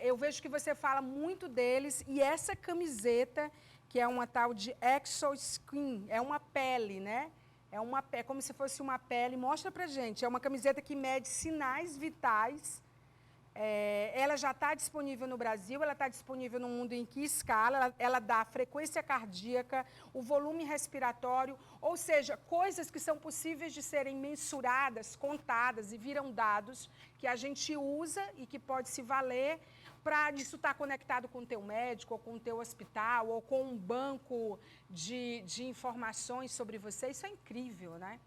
Eu vejo que você fala muito deles e essa camiseta, que é uma tal de exoskin, é uma pele, né? É como se fosse uma pele. Mostra pra gente. É uma camiseta que mede sinais vitais ela já está disponível no Brasil, ela está disponível no mundo em que escala, ela dá frequência cardíaca, o volume respiratório, ou seja, coisas que são possíveis de serem mensuradas, contadas e viram dados que a gente usa e que pode se valer para isso estar conectado com o teu médico, ou com o teu hospital, ou com um banco de informações sobre você. Isso é incrível, né?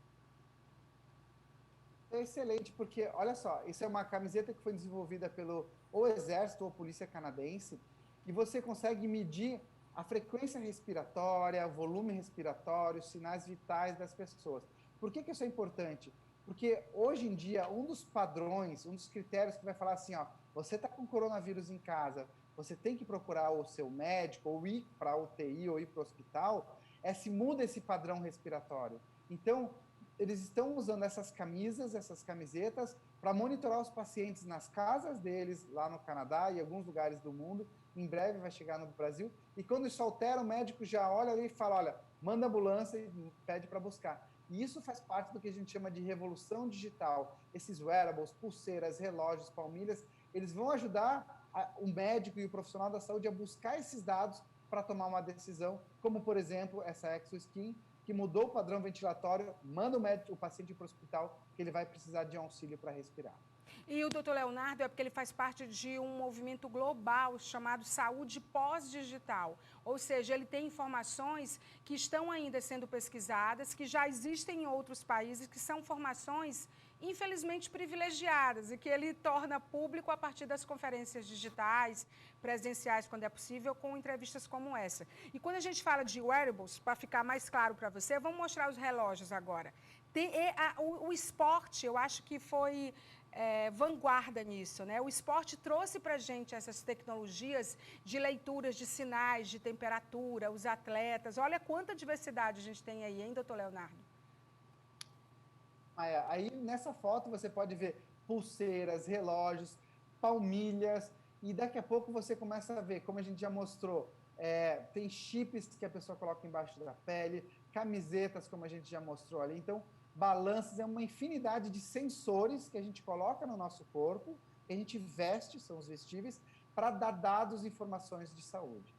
É excelente, porque, olha só, isso é uma camiseta que foi desenvolvida pelo ou Exército ou Polícia Canadense, e você consegue medir a frequência respiratória, volume respiratório, sinais vitais das pessoas. Por que isso é importante? Porque, hoje em dia, um dos padrões, um dos critérios que vai falar assim, ó, você está com coronavírus em casa, você tem que procurar o seu médico, ou ir para a UTI, ou ir para o hospital, se muda esse padrão respiratório. Então, eles estão usando essas camisetas, para monitorar os pacientes nas casas deles, lá no Canadá e em alguns lugares do mundo. Em breve vai chegar no Brasil. E quando isso altera, o médico já olha ali e fala, olha, manda ambulância e pede para buscar. E isso faz parte do que a gente chama de revolução digital. Esses wearables, pulseiras, relógios, palmilhas, eles vão ajudar o médico e o profissional da saúde a buscar esses dados para tomar uma decisão, como, por exemplo, essa ExoSkin, que mudou o padrão ventilatório, manda o paciente para o hospital, que ele vai precisar de auxílio para respirar. E o doutor Leonardo é porque ele faz parte de um movimento global chamado Saúde Pós-Digital. Ou seja, ele tem informações que estão ainda sendo pesquisadas, que já existem em outros países, que são informações, infelizmente, privilegiadas e que ele torna público a partir das conferências digitais, presenciais, quando é possível, com entrevistas como essa. E quando a gente fala de wearables, para ficar mais claro para você, vamos mostrar os relógios agora. O esporte, eu acho que foi vanguarda nisso, né? O esporte trouxe para a gente essas tecnologias de leituras de sinais, de temperatura, os atletas. Olha quanta diversidade a gente tem aí, hein, doutor Leonardo? Aí, nessa foto, você pode ver pulseiras, relógios, palmilhas, e daqui a pouco você começa a ver, como a gente já mostrou, tem chips que a pessoa coloca embaixo da pele, camisetas, como a gente já mostrou ali. Então, balanças é uma infinidade de sensores que a gente coloca no nosso corpo, que a gente veste, são os vestíveis, para dar dados e informações de saúde.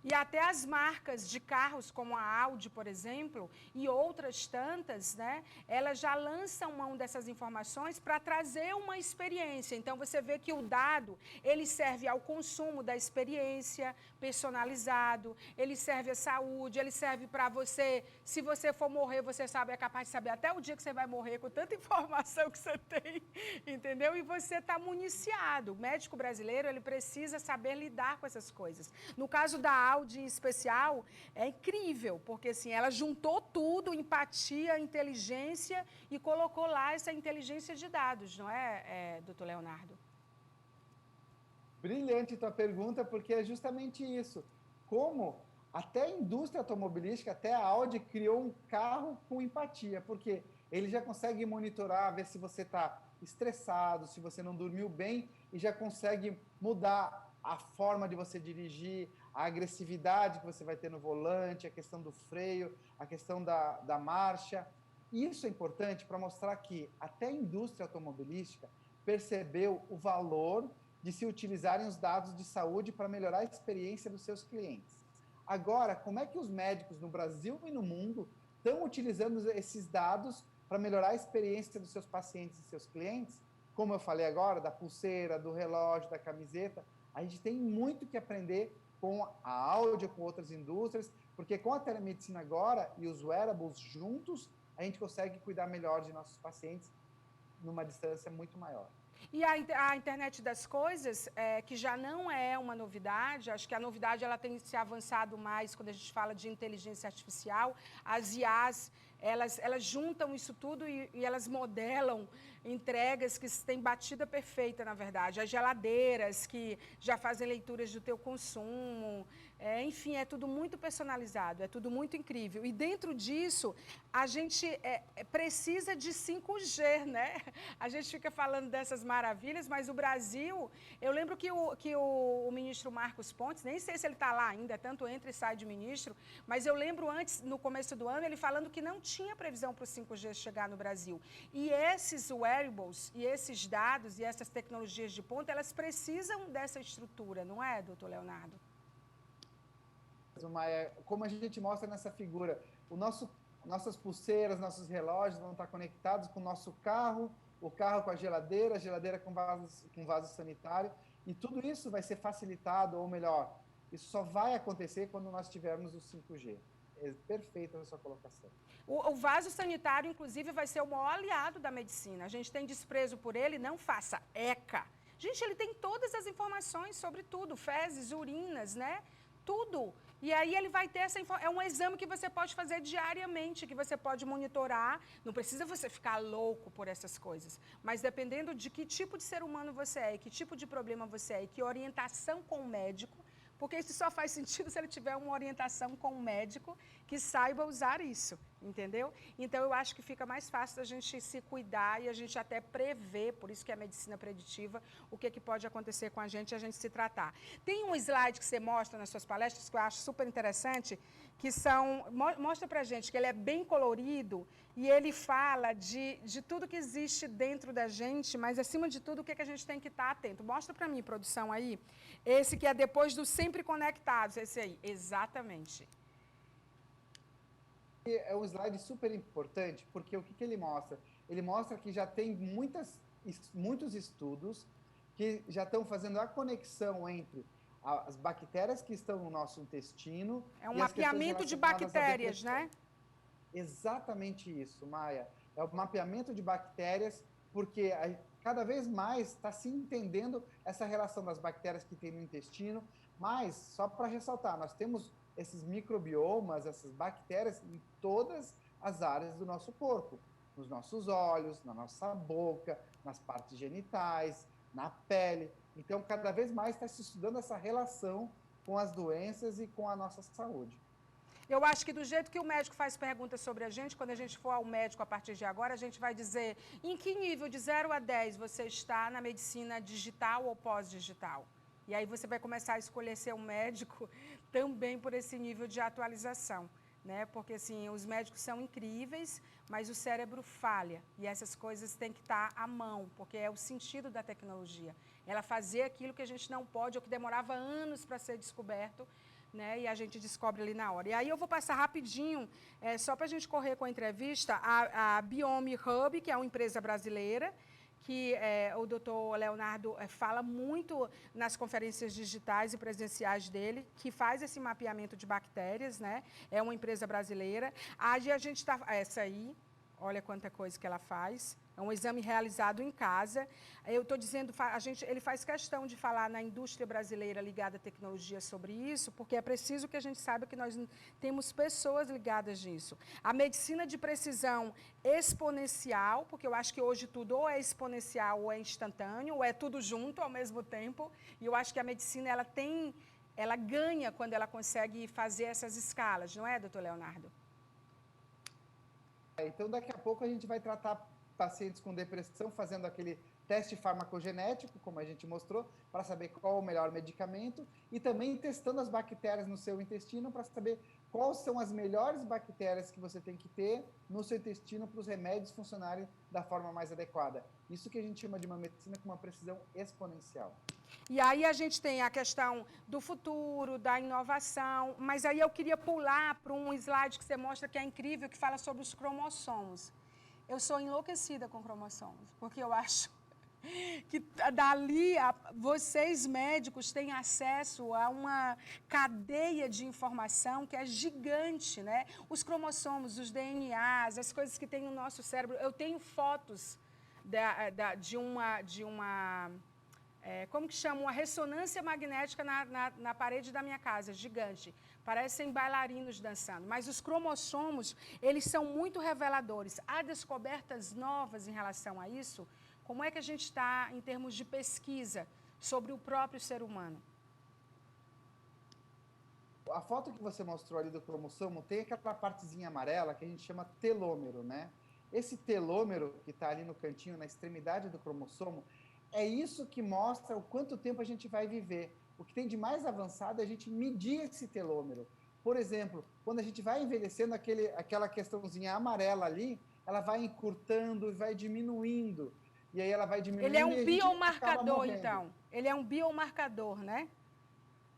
E até as marcas de carros, como a Audi, por exemplo, e outras tantas, né, elas já lançam mão dessas informações para trazer uma experiência. Então, você vê que o dado, ele serve ao consumo da experiência personalizado, ele serve à saúde, ele serve para você, se você for morrer, você é capaz de saber até o dia que você vai morrer, com tanta informação que você tem, entendeu? E você está municiado. O médico brasileiro, ele precisa saber lidar com essas coisas. No caso da Audi em especial, é incrível, porque assim, ela juntou tudo, empatia, inteligência, e colocou lá essa inteligência de dados, não é, doutor Leonardo? Brilhante tua pergunta, porque é justamente isso. Como até a indústria automobilística, até a Audi criou um carro com empatia, porque ele já consegue monitorar, ver se você está estressado, se você não dormiu bem, e já consegue mudar a forma de você dirigir, a agressividade que você vai ter no volante, a questão do freio, a questão da marcha. Isso é importante para mostrar que até a indústria automobilística percebeu o valor de se utilizarem os dados de saúde para melhorar a experiência dos seus clientes. Agora, como é que os médicos no Brasil e no mundo estão utilizando esses dados para melhorar a experiência dos seus pacientes e seus clientes? Como eu falei agora, da pulseira, do relógio, da camiseta, a gente tem muito que aprender com a Audi, com outras indústrias, porque com a telemedicina agora e os wearables juntos, a gente consegue cuidar melhor de nossos pacientes numa distância muito maior. E a internet das coisas, que já não é uma novidade, acho que a novidade ela tem se avançado mais quando a gente fala de inteligência artificial. As IAs, elas juntam isso tudo e elas modelam entregas que têm batida perfeita, na verdade. As geladeiras que já fazem leituras do teu consumo. Enfim, é tudo muito personalizado, é tudo muito incrível. E dentro disso, a gente precisa de 5G, né? A gente fica falando dessas maravilhas, mas o Brasil... Eu lembro que o ministro Marcos Pontes, nem sei se ele está lá ainda, tanto entra e sai de ministro, mas eu lembro antes, no começo do ano, ele falando que não tinha previsão para o 5G chegar no Brasil. E esses wearables, e esses dados, e essas tecnologias de ponta, elas precisam dessa estrutura, não é, doutor Leonardo? Maia, como a gente mostra nessa figura, nossas pulseiras, nossos relógios vão estar conectados com o nosso carro, o carro com a geladeira com vaso sanitário, e tudo isso vai ser facilitado, ou melhor, isso só vai acontecer quando nós tivermos o 5G. É perfeita a sua colocação. O vaso sanitário, inclusive, vai ser o maior aliado da medicina. A gente tem desprezo por ele, não faça ECA. Gente, ele tem todas as informações sobre tudo, fezes, urinas, né? Tudo. E aí ele vai ter essa informação. É um exame que você pode fazer diariamente, que você pode monitorar. Não precisa você ficar louco por essas coisas. Mas dependendo de que tipo de ser humano você é, que tipo de problema você é, e que orientação com o médico, porque isso só faz sentido se ele tiver uma orientação com um médico que saiba usar isso, entendeu? Então, eu acho que fica mais fácil a gente se cuidar e a gente até prever, por isso que é a medicina preditiva, o que pode acontecer com a gente e a gente se tratar. Tem um slide que você mostra nas suas palestras, que eu acho super interessante, que são... Mostra pra gente que ele é bem colorido e ele fala de tudo que existe dentro da gente, mas, acima de tudo, o que a gente tem que estar atento. Mostra pra mim, produção, aí. Esse que é depois do sempre conectados, esse aí. Exatamente. É um slide super importante, porque o que ele mostra? Ele mostra que já tem muitos estudos que já estão fazendo a conexão entre as bactérias que estão no nosso intestino. É um mapeamento de bactérias, né? Exatamente isso, Maia. É o mapeamento de bactérias, porque cada vez mais está se entendendo essa relação das bactérias que tem no intestino, mas, só para ressaltar, nós temos esses microbiomas, essas bactérias em todas as áreas do nosso corpo, nos nossos olhos, na nossa boca, nas partes genitais, na pele. Então, cada vez mais está se estudando essa relação com as doenças e com a nossa saúde. Eu acho que do jeito que o médico faz perguntas sobre a gente, quando a gente for ao médico a partir de agora, a gente vai dizer em que nível de 0 a 10 você está na medicina digital ou pós-digital. E aí você vai começar a escolher seu médico também por esse nível de atualização, né? Porque, assim, os médicos são incríveis, mas o cérebro falha. E essas coisas têm que estar à mão, porque é o sentido da tecnologia. Ela fazer aquilo que a gente não pode, ou que demorava anos para ser descoberto, né? E a gente descobre ali na hora. E aí eu vou passar rapidinho, só para a gente correr com a entrevista, a Biome Hub, que é uma empresa brasileira, que o doutor Leonardo fala muito nas conferências digitais e presenciais dele, que faz esse mapeamento de bactérias, né? É uma empresa brasileira. Aí a gente está... Essa aí, olha quanta coisa que ela faz. É um exame realizado em casa. Eu estou dizendo, ele faz questão de falar na indústria brasileira ligada à tecnologia sobre isso, porque é preciso que a gente saiba que nós temos pessoas ligadas nisso. A medicina de precisão exponencial, porque eu acho que hoje tudo ou é exponencial ou é instantâneo, ou é tudo junto ao mesmo tempo. E eu acho que a medicina ela ganha quando ela consegue fazer essas escalas, não é, doutor Leonardo? Então, daqui a pouco a gente vai tratar pacientes com depressão fazendo aquele teste farmacogenético, como a gente mostrou, para saber qual é o melhor medicamento, e também testando as bactérias no seu intestino para saber quais são as melhores bactérias que você tem que ter no seu intestino para os remédios funcionarem da forma mais adequada. Isso que a gente chama de uma medicina com uma precisão exponencial. E aí a gente tem a questão do futuro, da inovação, mas aí eu queria pular para um slide que você mostra que é incrível, que fala sobre os cromossomos. Eu sou enlouquecida com cromossomos, porque eu acho que dali vocês médicos têm acesso a uma cadeia de informação que é gigante, né? Os cromossomos, os DNAs, as coisas que tem no nosso cérebro. Eu tenho fotos de uma como que chama? Uma ressonância magnética na parede da minha casa, gigante. Parecem bailarinos dançando. Mas os cromossomos, eles são muito reveladores. Há descobertas novas em relação a isso? Como é que a gente está em termos de pesquisa sobre o próprio ser humano? A foto que você mostrou ali do cromossomo tem aquela partezinha amarela que a gente chama telômero, né? Esse telômero que está ali no cantinho, na extremidade do cromossomo, é isso que mostra o quanto tempo a gente vai viver. O que tem de mais avançado é a gente medir esse telômero. Por exemplo, quando a gente vai envelhecendo, aquela questãozinha amarela ali, ela vai encurtando e vai diminuindo. E aí ela vai diminuindo. Ele é um biomarcador, então. Ele é um biomarcador, né?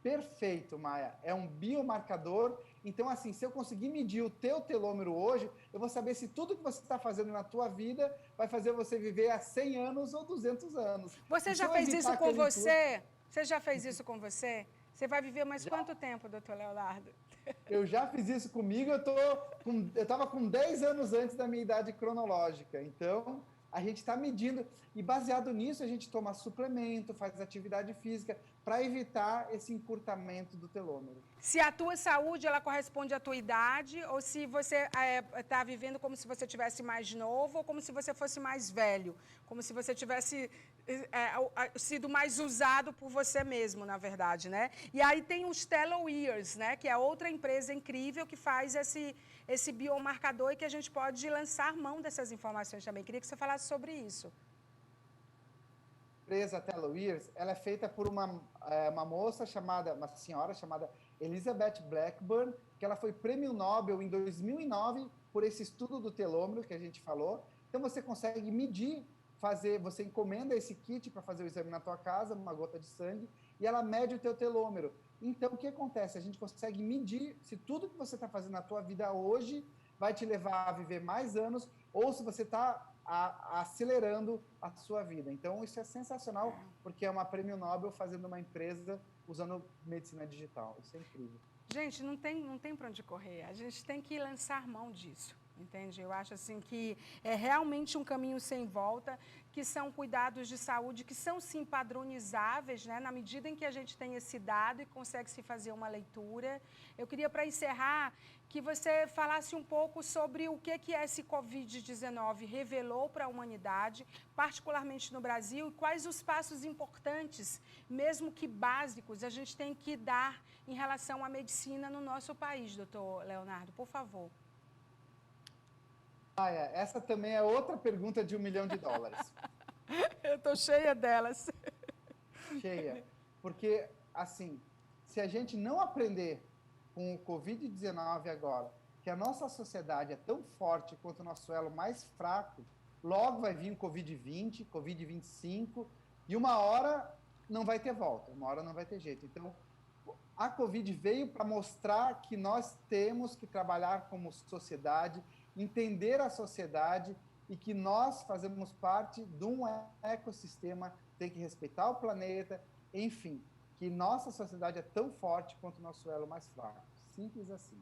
Perfeito, Maia. É um biomarcador. Então, assim, se eu conseguir medir o teu telômero hoje, eu vou saber se tudo que você está fazendo na tua vida vai fazer você viver há 100 anos ou 200 anos. Você já fez isso com você? Você já fez isso com você? Você vai viver mais quanto tempo, doutor Leonardo? Eu já fiz isso comigo, eu estava com 10 anos antes da minha idade cronológica. Então, a gente está medindo. E baseado nisso, a gente toma suplemento, faz atividade física, para evitar esse encurtamento do telômero. Se a tua saúde, ela corresponde à tua idade, ou se você está vivendo como se você tivesse mais novo, ou como se você fosse mais velho, como se você tivesse sido mais usado por você mesmo, na verdade, né? E aí tem os TeloYears, né? Que é outra empresa incrível que faz esse biomarcador e que a gente pode lançar mão dessas informações também. Queria que você falasse sobre isso. A empresa TeloYears, ela é feita por uma senhora chamada Elizabeth Blackburn, que ela foi prêmio Nobel em 2009 por esse estudo do telômero que a gente falou. Então você consegue medir, você encomenda esse kit para fazer o exame na tua casa, uma gota de sangue, e ela mede o teu telômero. Então o que acontece? A gente consegue medir se tudo que você está fazendo na tua vida hoje vai te levar a viver mais anos, ou se você está acelerando a sua vida. Então, isso é sensacional, porque é uma prêmio Nobel fazendo uma empresa usando medicina digital. Isso é incrível. Gente, não tem para onde correr. A gente tem que lançar mão disso, entende? Eu acho assim que é realmente um caminho sem volta, que são cuidados de saúde que são, sim, padronizáveis, né? Na medida em que a gente tem esse dado e consegue se fazer uma leitura. Eu queria, para encerrar, que você falasse um pouco sobre o que esse Covid-19 revelou para a humanidade, particularmente no Brasil, e quais os passos importantes, mesmo que básicos, a gente tem que dar em relação à medicina no nosso país, doutor Leonardo, por favor. Essa também é outra pergunta de $1 milhão. Eu estou cheia delas. Cheia. Porque, assim, se a gente não aprender com o Covid-19 agora, que a nossa sociedade é tão forte quanto o nosso elo mais fraco, logo vai vir o Covid-20, Covid-25, e uma hora não vai ter volta, uma hora não vai ter jeito. Então, a Covid veio para mostrar que nós temos que trabalhar como sociedade, entender a sociedade e que nós fazemos parte de um ecossistema, tem que respeitar o planeta, enfim, que nossa sociedade é tão forte quanto o nosso elo mais fraco. Simples assim.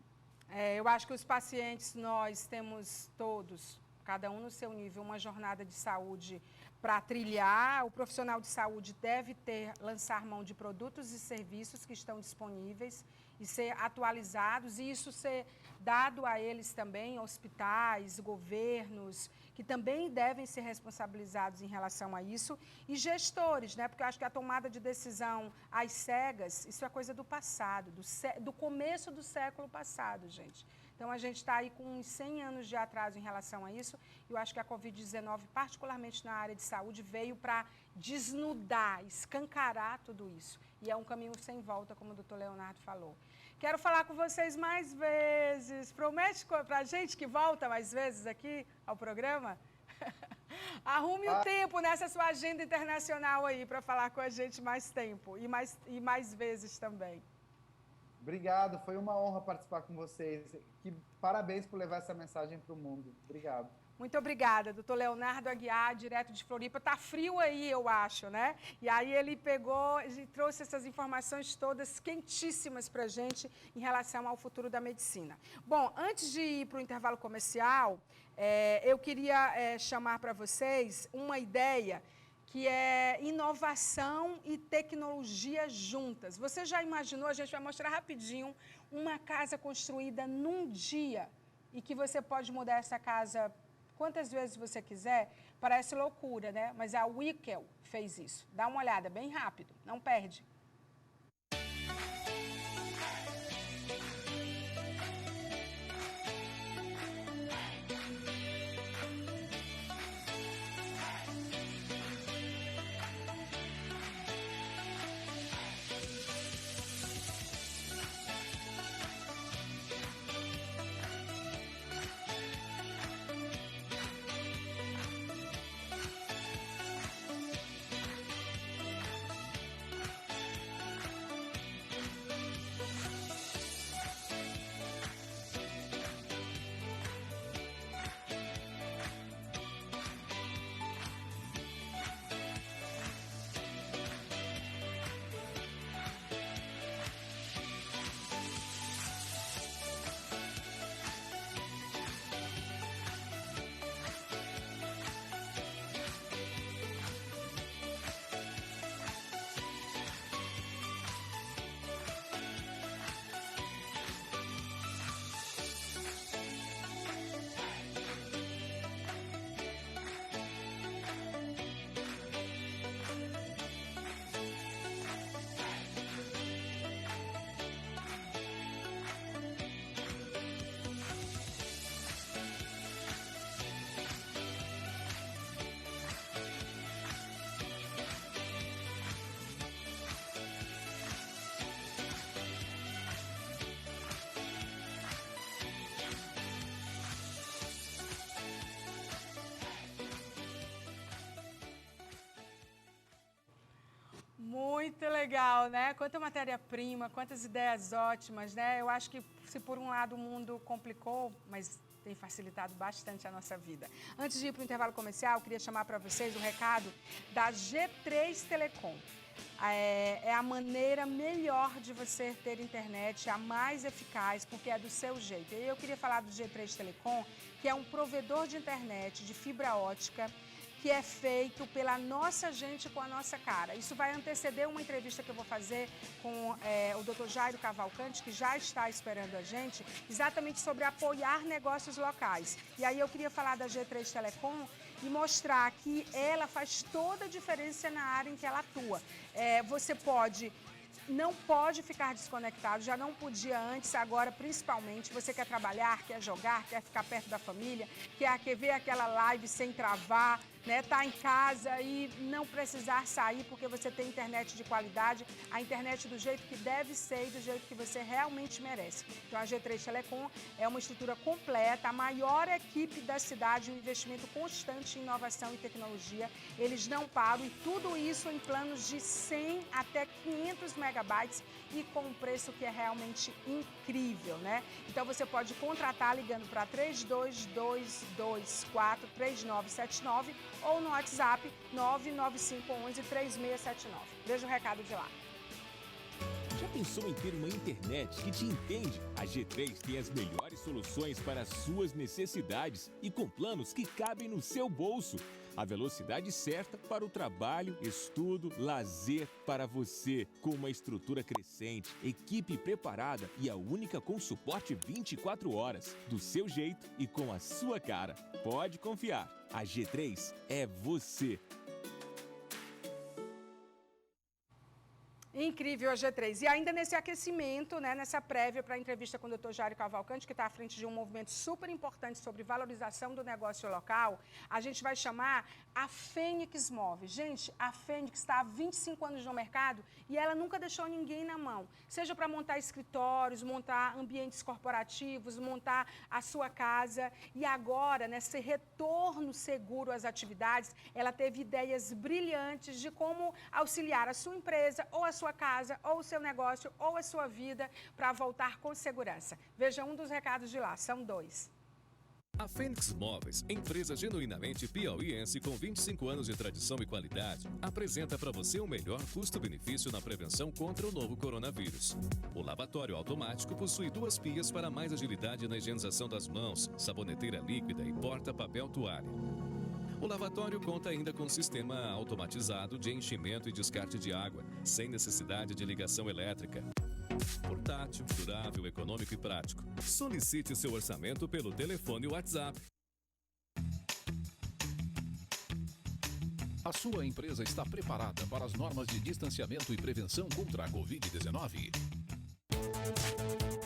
Eu acho que os pacientes, nós temos todos, cada um no seu nível, uma jornada de saúde para trilhar. O profissional de saúde deve lançar mão de produtos e serviços que estão disponíveis e ser atualizados, e isso ser dado a eles também, hospitais, governos, que também devem ser responsabilizados em relação a isso, e gestores, né? Porque eu acho que a tomada de decisão às cegas, isso é coisa do passado, do começo do século passado, gente. Então, a gente está aí com uns 100 anos de atraso em relação a isso, e eu acho que a Covid-19, particularmente na área de saúde, veio para desnudar, escancarar tudo isso. E é um caminho sem volta, como o doutor Leonardo falou. Quero falar com vocês mais vezes. Promete para a gente que volta mais vezes aqui ao programa? Arrume o tempo nessa sua agenda internacional aí para falar com a gente mais tempo e mais vezes também. Obrigado, foi uma honra participar com vocês. Parabéns por levar essa mensagem para o mundo. Obrigado. Muito obrigada, doutor Leonardo Aguiar, direto de Floripa. Tá frio aí, eu acho, né? E aí ele pegou e trouxe essas informações todas quentíssimas para a gente em relação ao futuro da medicina. Bom, antes de ir para o intervalo comercial, eu queria chamar para vocês uma ideia que é inovação e tecnologia juntas. Você já imaginou, a gente vai mostrar rapidinho, uma casa construída num dia e que você pode mudar essa casa quantas vezes você quiser? Parece loucura, né? Mas a Wickel fez isso. Dá uma olhada, bem rápido, não perde. Muito legal, né? Quanta matéria-prima, quantas ideias ótimas, né? Eu acho que se por um lado o mundo complicou, mas tem facilitado bastante a nossa vida. Antes de ir para o intervalo comercial, eu queria chamar para vocês o recado da G3 Telecom. É a maneira melhor de você ter internet, a mais eficaz, porque é do seu jeito. E eu queria falar do G3 Telecom, que é um provedor de internet de fibra ótica, que é feito pela nossa gente com a nossa cara. Isso vai anteceder uma entrevista que eu vou fazer com o Dr. Jairo Cavalcante, que já está esperando a gente, exatamente sobre apoiar negócios locais. E aí eu queria falar da G3 Telecom e mostrar que ela faz toda a diferença na área em que ela atua. Você não pode ficar desconectado, já não podia antes, agora principalmente. Você quer trabalhar, quer jogar, quer ficar perto da família, quer ver aquela live sem travar, né? Tá em casa e não precisar sair porque você tem internet de qualidade, a internet do jeito que deve ser e do jeito que você realmente merece. Então a G3 Telecom é uma estrutura completa, a maior equipe da cidade, um investimento constante em inovação e tecnologia. Eles não param e tudo isso em planos de 100 até 500 megabytes e com um preço que é realmente incrível, né? Então você pode contratar ligando para 3222243979 ou no WhatsApp 995113679. Veja o recado de lá. Já pensou em ter uma internet que te entende? A G3 tem as melhores soluções para as suas necessidades e com planos que cabem no seu bolso. A velocidade certa para o trabalho, estudo, lazer para você. Com uma estrutura crescente, equipe preparada e a única com suporte 24 horas. Do seu jeito e com a sua cara. Pode confiar, a G3 é você. Incrível a G3. E ainda nesse aquecimento, né, nessa prévia para a entrevista com o Dr. Jairo Cavalcante, que está à frente de um movimento super importante sobre valorização do negócio local, a gente vai chamar a Fênix Móveis. Gente, a Fênix está há 25 anos no mercado e ela nunca deixou ninguém na mão. Seja para montar escritórios, montar ambientes corporativos, montar a sua casa. E agora, nesse retorno seguro às atividades, ela teve ideias brilhantes de como auxiliar a sua empresa ou a sua casa, ou o seu negócio, ou a sua vida para voltar com segurança. Veja um dos recados de lá, são 2. A Fênix Móveis, empresa genuinamente piauiense com 25 anos de tradição e qualidade, apresenta para você o melhor custo-benefício na prevenção contra o novo coronavírus. O lavatório automático possui 2 pias para mais agilidade na higienização das mãos, saboneteira líquida e porta-papel toalha. O lavatório conta ainda com sistema automatizado de enchimento e descarte de água, sem necessidade de ligação elétrica. Portátil, durável, econômico e prático. Solicite seu orçamento pelo telefone WhatsApp. A sua empresa está preparada para as normas de distanciamento e prevenção contra a Covid-19?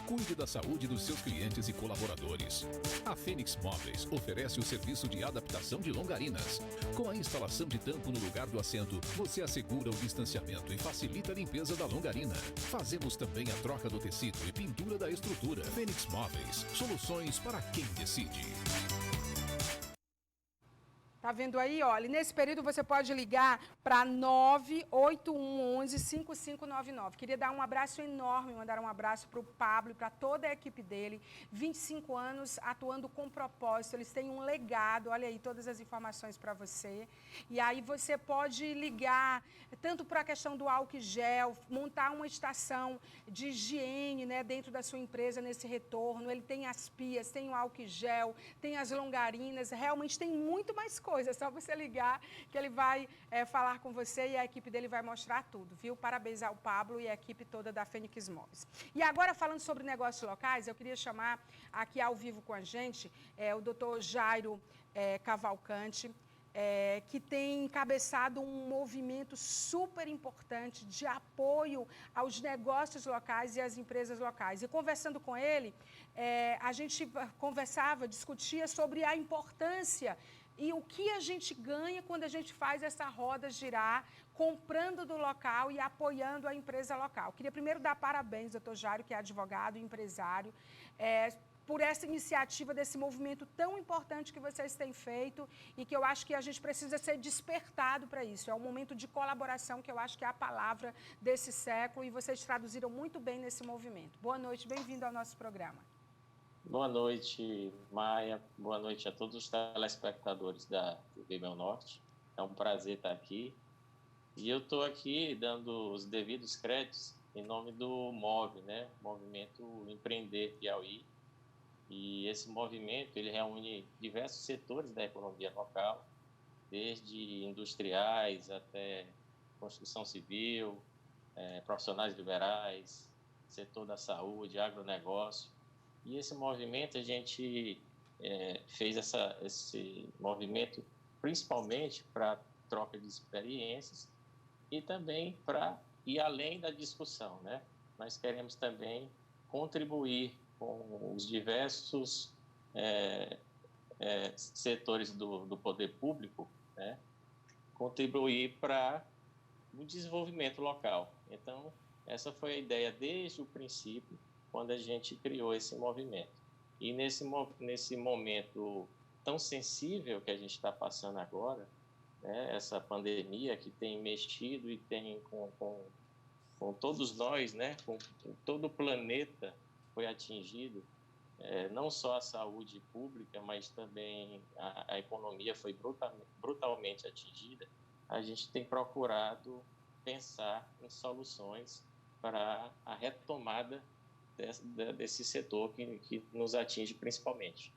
Cuide da saúde dos seus clientes e colaboradores. A Fênix Móveis oferece o serviço de adaptação de longarinas. Com a instalação de tampo no lugar do assento, você assegura o distanciamento e facilita a limpeza da longarina. Fazemos também a troca do tecido e pintura da estrutura. Fênix Móveis, soluções para quem decide. Tá vendo aí? Olha, nesse período você pode ligar para 98111-5599. Queria dar um abraço enorme, mandar um abraço para o Pablo e para toda a equipe dele. 25 anos atuando com propósito, eles têm um legado, olha aí todas as informações para você. E aí você pode ligar tanto para a questão do álcool gel, montar uma estação de higiene, né, dentro da sua empresa nesse retorno. Ele tem as pias, tem o álcool gel, tem as longarinas, realmente tem muito mais coisa. É só você ligar que ele vai falar com você e a equipe dele vai mostrar tudo, viu? Parabéns ao Pablo e a equipe toda da Fênix Móveis. E agora, falando sobre negócios locais, eu queria chamar aqui ao vivo com a gente o Dr. Jairo Cavalcante, que tem encabeçado um movimento super importante de apoio aos negócios locais e às empresas locais. E conversando com ele, a gente discutia sobre a importância e o que a gente ganha quando a gente faz essa roda girar, comprando do local e apoiando a empresa local. Queria primeiro dar parabéns ao Dr. Jairo, que é advogado e empresário, por essa iniciativa desse movimento tão importante que vocês têm feito e que eu acho que a gente precisa ser despertado para isso. É um momento de colaboração que eu acho que é a palavra desse século e vocês traduziram muito bem nesse movimento. Boa noite, bem-vindo ao nosso programa. Boa noite, Maia. Boa noite a todos os telespectadores da TV Meu Norte. É um prazer estar aqui. E eu estou aqui dando os devidos créditos em nome do MOVE, né? Movimento Empreender Piauí. E esse movimento, ele reúne diversos setores da economia local, desde industriais até construção civil, profissionais liberais, setor da saúde, agronegócio. E esse movimento, a gente fez esse movimento principalmente para troca de experiências e também para ir além da discussão, né? Nós queremos também contribuir com os diversos setores do poder público, né? Contribuir para o desenvolvimento local. Então, essa foi a ideia desde o princípio, quando a gente criou esse movimento. E nesse momento tão sensível que a gente está passando agora, né, essa pandemia que tem mexido e tem com todos nós, né, com todo o planeta foi atingido, não só a saúde pública, mas também a economia foi brutalmente atingida, a gente tem procurado pensar em soluções para a retomada desse setor que nos atinge principalmente.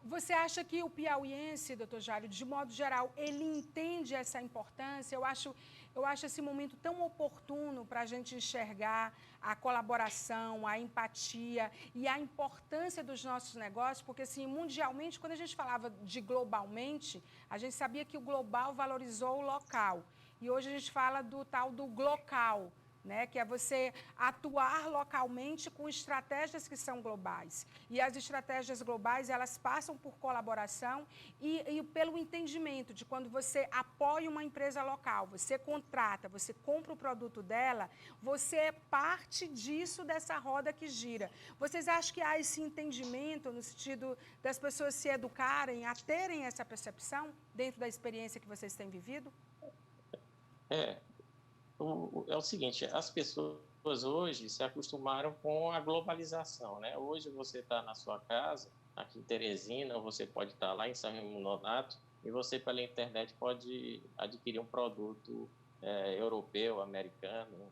Você acha que o piauiense, doutor Jário, de modo geral, ele entende essa importância? Eu acho esse momento tão oportuno para a gente enxergar a colaboração, a empatia e a importância dos nossos negócios, porque, assim, mundialmente, quando a gente falava de globalmente, a gente sabia que o global valorizou o local. E hoje a gente fala do tal do glocal, né, que é você atuar localmente com estratégias que são globais. E as estratégias globais, elas passam por colaboração e pelo entendimento de quando você apoia uma empresa local, você contrata, você compra o produto dela, você é parte disso, dessa roda que gira. Vocês acham que há esse entendimento no sentido das pessoas se educarem, a terem essa percepção dentro da experiência que vocês têm vivido? É o seguinte, as pessoas hoje se acostumaram com a globalização, né? Hoje você está na sua casa, aqui em Teresina, ou você pode estar lá em São Raimundo Nonato, e você pela internet pode adquirir um produto europeu, americano,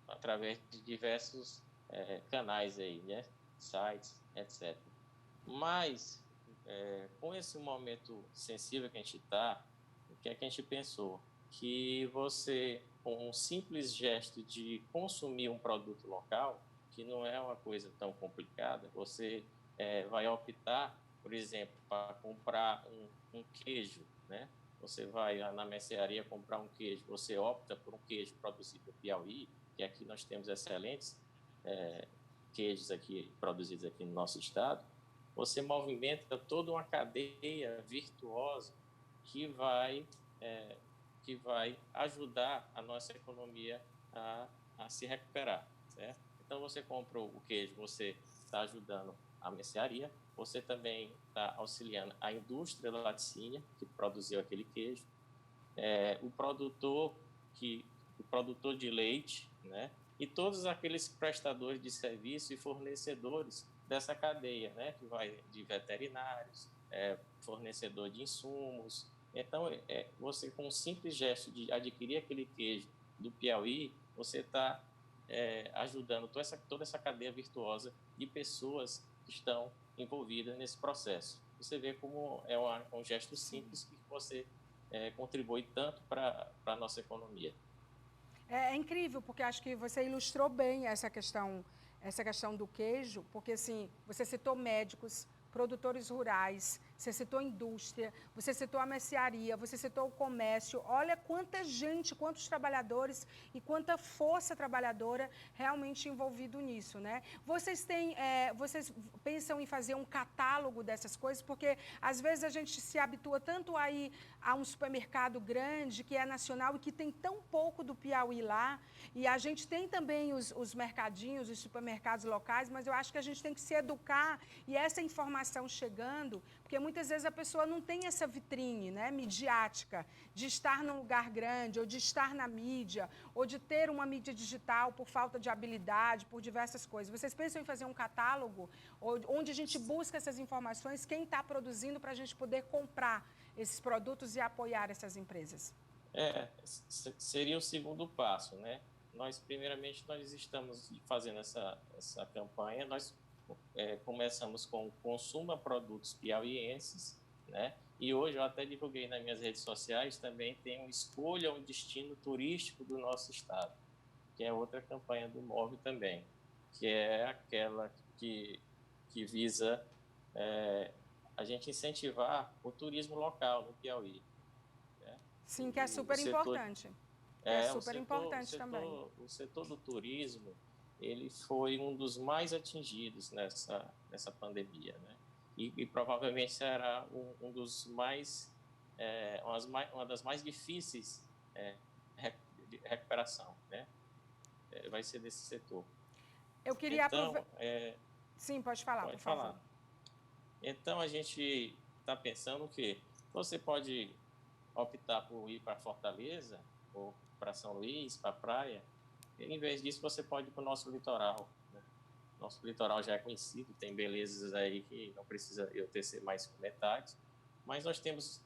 através de diversos canais aí, né? Sites, etc. Mas, com esse momento sensível que a gente está, o que é que a gente pensou? Que você, com um simples gesto de consumir um produto local, que não é uma coisa tão complicada, você vai optar, por exemplo, para comprar um queijo, né? Você vai na mercearia comprar um queijo, você opta por um queijo produzido no Piauí, que aqui nós temos excelentes queijos aqui produzidos aqui no nosso estado, você movimenta toda uma cadeia virtuosa que vai ajudar a nossa economia a se recuperar, certo? Então, você comprou o queijo, você está ajudando a mercearia, você também está auxiliando a indústria da laticínio, que produziu aquele queijo, o produtor de leite, né? E todos aqueles prestadores de serviço e fornecedores dessa cadeia, né? Que vai de veterinários, fornecedor de insumos. Então, você, com um simples gesto de adquirir aquele queijo do Piauí, você está ajudando toda essa cadeia virtuosa de pessoas que estão envolvidas nesse processo. Você vê como é um gesto simples que você contribui tanto para a nossa economia. É incrível, porque acho que você ilustrou bem essa questão do queijo, porque, assim, você citou médicos, produtores rurais, você citou indústria, você citou a mercearia, você citou o comércio. Olha quanta gente, quantos trabalhadores e quanta força trabalhadora realmente envolvido nisso, né? Vocês pensam em fazer um catálogo dessas coisas? Porque às vezes a gente se habitua tanto a ir a um supermercado grande, que é nacional e que tem tão pouco do Piauí lá, e a gente tem também os mercadinhos, os supermercados locais, mas eu acho que a gente tem que se educar e essa informação chegando, porque muitas vezes a pessoa não tem essa vitrine, né, midiática, de estar num lugar grande, ou de estar na mídia, ou de ter uma mídia digital por falta de habilidade, por diversas coisas. Vocês pensam em fazer um catálogo onde a gente busca essas informações, quem está produzindo, para a gente poder comprar esses produtos e apoiar essas empresas? Seria o segundo passo, né? Primeiramente, nós estamos fazendo essa campanha, nós começamos com Consuma Produtos Piauienses, né? E hoje eu até divulguei nas minhas redes sociais, também tem um Escolha um Destino Turístico do nosso estado, que é outra campanha do MOVE também, que é aquela que visa a gente incentivar o turismo local no Piauí. Né? Sim, que é super importante. Super importante também. O setor do turismo, ele foi um dos mais atingidos nessa pandemia, né? E provavelmente será um dos mais, uma das mais difíceis de recuperação, né? Vai ser desse setor. Eu queria aproveitar. Sim, pode falar, por favor. Então, a gente está pensando que você pode optar por ir para Fortaleza, ou para São Luís, para a praia. Em vez disso, você pode ir para o nosso litoral. Né? Nosso litoral já é conhecido, tem belezas aí que não precisa eu tecer mais comentários, mas nós temos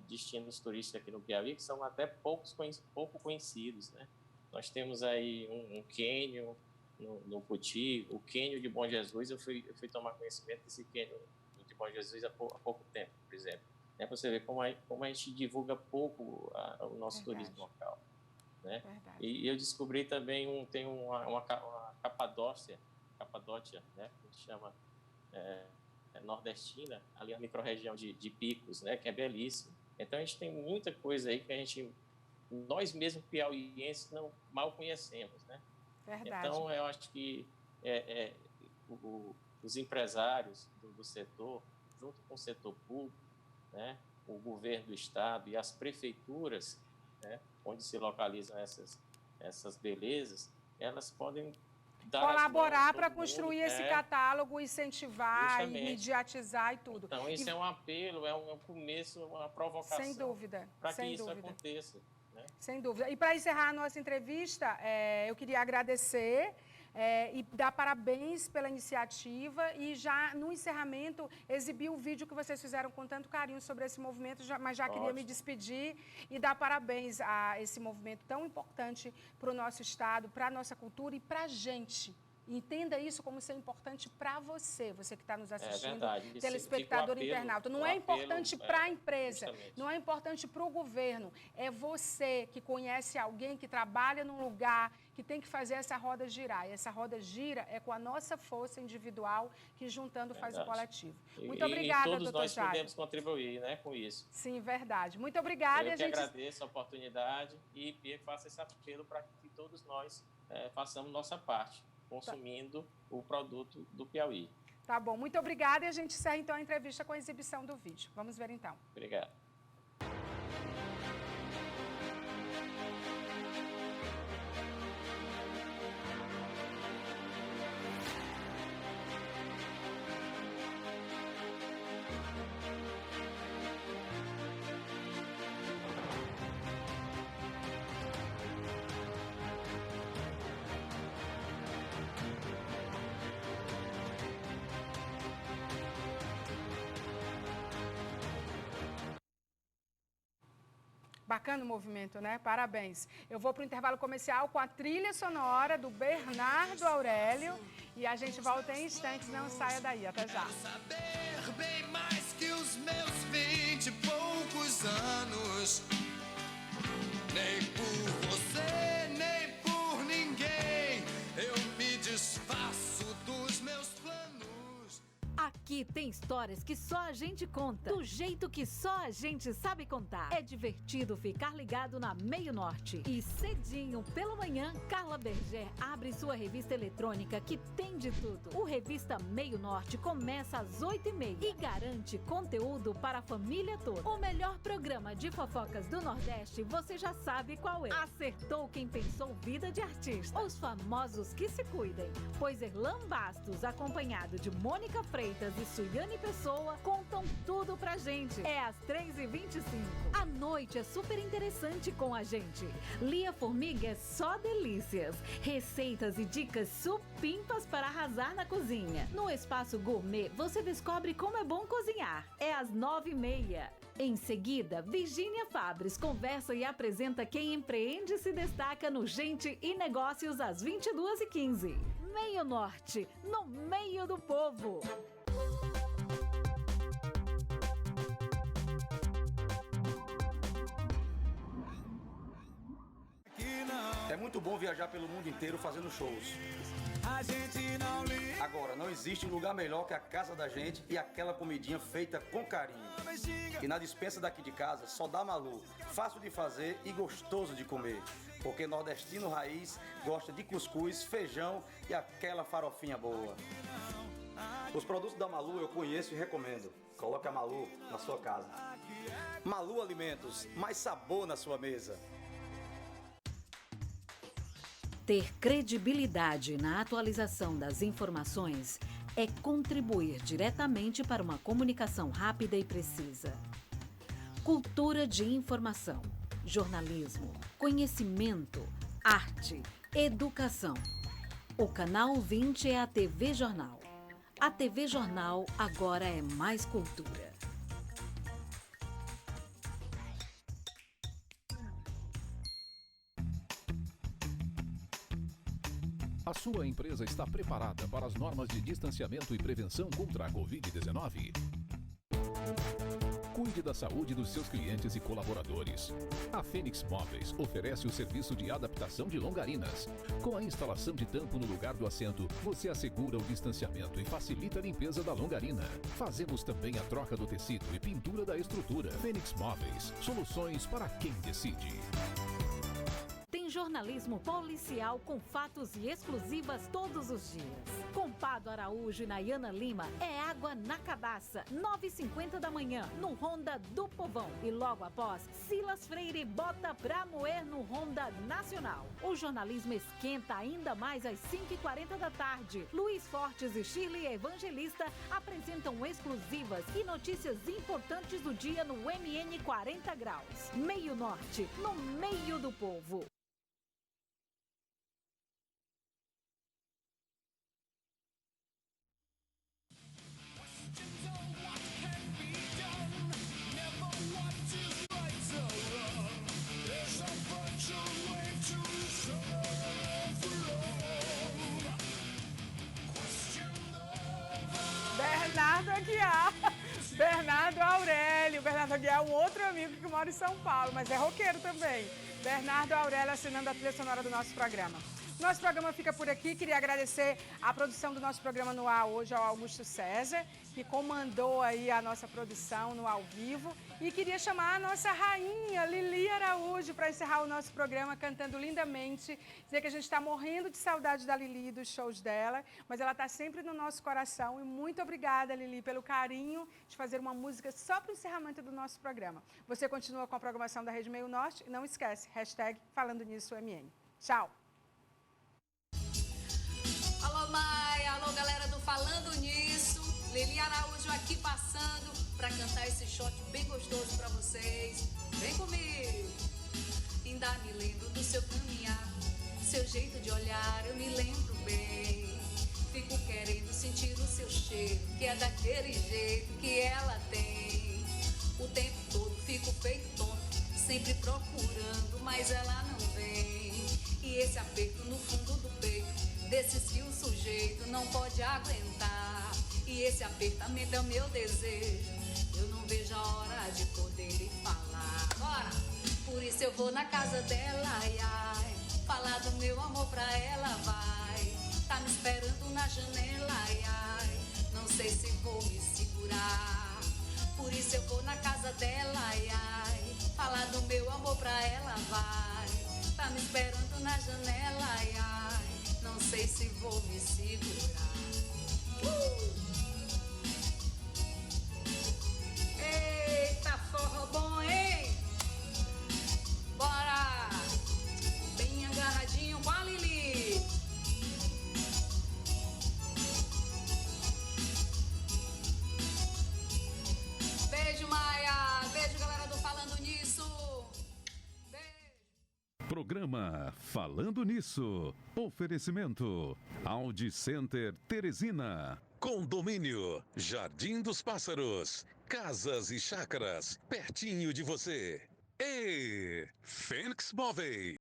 destinos turísticos aqui no Piauí que são até pouco conhecidos. Né? Nós temos aí um cânion no Puti, o cânion de Bom Jesus. Eu fui tomar conhecimento desse cânion de Bom Jesus há pouco tempo, por exemplo. Para você ver como a gente divulga pouco o nosso turismo local. Né? E eu descobri também, tem uma Capadócia, né? Que a gente chama nordestina, ali na microrregião de Picos, né? Que é belíssimo. Então, a gente tem muita coisa aí que nós mesmos piauienses mal conhecemos. Né? Verdade. Então, eu acho que os empresários do setor, junto com o setor público, né, o governo do estado e as prefeituras, né, onde se localizam essas belezas, elas podem colaborar para construir esse catálogo, incentivar e mediatizar e tudo. Então, isso é um apelo, é um começo, uma provocação. Sem dúvida. Para que isso aconteça. Né? Sem dúvida. E para encerrar a nossa entrevista, eu queria agradecer e dar parabéns pela iniciativa e já no encerramento exibir o vídeo que vocês fizeram com tanto carinho sobre esse movimento, mas já queria me despedir e dar parabéns a esse movimento tão importante para o nosso estado, para a nossa cultura e para a gente. Entenda isso como ser importante para você que está nos assistindo, telespectador e internauta. Não é importante para a empresa, justamente. Não é importante para o governo. É você que conhece alguém que trabalha num lugar que tem que fazer essa roda girar. E essa roda gira é com a nossa força individual que juntando faz o coletivo. Muito obrigada, doutor Jairo. Todos nós podemos contribuir, né, com isso. Sim, verdade. Muito obrigada. Eu que agradeço a oportunidade e faço esse apelo para que todos nós façamos nossa parte, consumindo o produto do Piauí. Tá bom, muito obrigada e a gente encerra então a entrevista com a exibição do vídeo. Vamos ver então. Obrigado. Bacana o movimento, né? Parabéns. Eu vou para o intervalo comercial com a trilha sonora do Bernardo Aurélio e a gente volta em instantes. Não saia daí. Até já. Saber bem mais que os meus 20 e poucos anos. Nem por você, nem por ninguém. Eu me desfaço dos meus planos. Aqui Aqui tem histórias que só a gente conta, do jeito que só a gente sabe contar. É divertido ficar ligado na Meio Norte. E cedinho pela manhã, Carla Berger abre sua revista eletrônica que tem de tudo. O Revista Meio Norte começa às 8h30 e garante conteúdo para a família toda. O melhor programa de fofocas do Nordeste, você já sabe qual é. Acertou quem pensou vida de artista. Os famosos que se cuidem, pois Erlan Bastos, acompanhado de Mônica Freitas e Suiane Pessoa, contam tudo pra gente. É às 3h25. A noite é super interessante com a gente. Lia Formiga é só delícias. Receitas e dicas supimpas para arrasar na cozinha. No Espaço Gourmet, você descobre como é bom cozinhar. É às 9h30. Em seguida, Virgínia Fabres conversa e apresenta quem empreende e se destaca no Gente e Negócios às 22h15. Meio Norte, no meio do povo. É muito bom viajar pelo mundo inteiro fazendo shows. Agora, não existe lugar melhor que a casa da gente e aquela comidinha feita com carinho. E na despensa daqui de casa só dá Malu. Fácil de fazer e gostoso de comer. Porque nordestino raiz gosta de cuscuz, feijão e aquela farofinha boa. Os produtos da Malu eu conheço e recomendo. Coloque a Malu na sua casa. Malu Alimentos, mais sabor na sua mesa. Ter credibilidade na atualização das informações é contribuir diretamente para uma comunicação rápida e precisa. Cultura de informação, jornalismo, conhecimento, arte, educação. O Canal 20 é a TV Jornal. A TV Jornal agora é mais cultura. A sua empresa está preparada para as normas de distanciamento e prevenção contra a Covid-19? Cuide da saúde dos seus clientes e colaboradores. A Fênix Móveis oferece o serviço de adaptação de longarinas. Com a instalação de tampo no lugar do assento, você assegura o distanciamento e facilita a limpeza da longarina. Fazemos também a troca do tecido e pintura da estrutura. Fênix Móveis, soluções para quem decide. Jornalismo policial com fatos e exclusivas todos os dias. Com Pado Araújo e Nayana Lima, é Água na Cabaça, 9h50 da manhã, no Ronda do Povão. E logo após, Silas Freire bota pra moer no Ronda Nacional. O jornalismo esquenta ainda mais às 5h40 da tarde. Luiz Fortes e Shirley Evangelista apresentam exclusivas e notícias importantes do dia no MN 40 Graus. Meio Norte, no meio do povo. Bernardo Aurélio. Bernardo Aguiar é um outro amigo que mora em São Paulo, mas é roqueiro também. Bernardo Aurélio assinando a trilha sonora do nosso programa. Nosso programa fica por aqui. Queria agradecer a produção do nosso programa no ar hoje ao Augusto César, que comandou aí a nossa produção no ao vivo. E queria chamar a nossa rainha, Lili Araújo, para encerrar o nosso programa cantando lindamente. Dizer que a gente está morrendo de saudade da Lili e dos shows dela, mas ela está sempre no nosso coração. E muito obrigada, Lili, pelo carinho de fazer uma música só para o encerramento do nosso programa. Você continua com a programação da Rede Meio Norte e não esquece, #Falando Nisso MN. Tchau! Alô, Maia, alô, galera do Falando Nisso. Lili Araújo aqui passando para cantar esse shot bem gostoso para vocês. Vem comigo. Ainda me lembro do seu caminhar, seu jeito de olhar, eu me lembro bem. Fico querendo sentir o seu cheiro, que é daquele jeito que ela tem. O tempo todo fico feito tonto, sempre procurando, mas ela não vem. E esse aperto no fundo do peito, desses que o sujeito não pode aguentar. E esse apertamento é o meu desejo, eu não vejo a hora de poder lhe falar. Bora! Por isso eu vou na casa dela, ai, ai, falar do meu amor pra ela, vai. Tá me esperando na janela, ai, ai, não sei se vou me segurar. Por isso eu vou na casa dela, ai, ai, falar do meu amor pra ela, vai. Tá me esperando na janela, ai, ai, não sei se vou me segurar. Eita, forró bom, hein? Bora! Bem agarradinho com a Lili. Beijo, Maia. Beijo, galera do Falando Nisso. Programa Falando Nisso. Oferecimento Audi Center Teresina. Condomínio Jardim dos Pássaros. Casas e chácaras pertinho de você. E Fênix Móveis.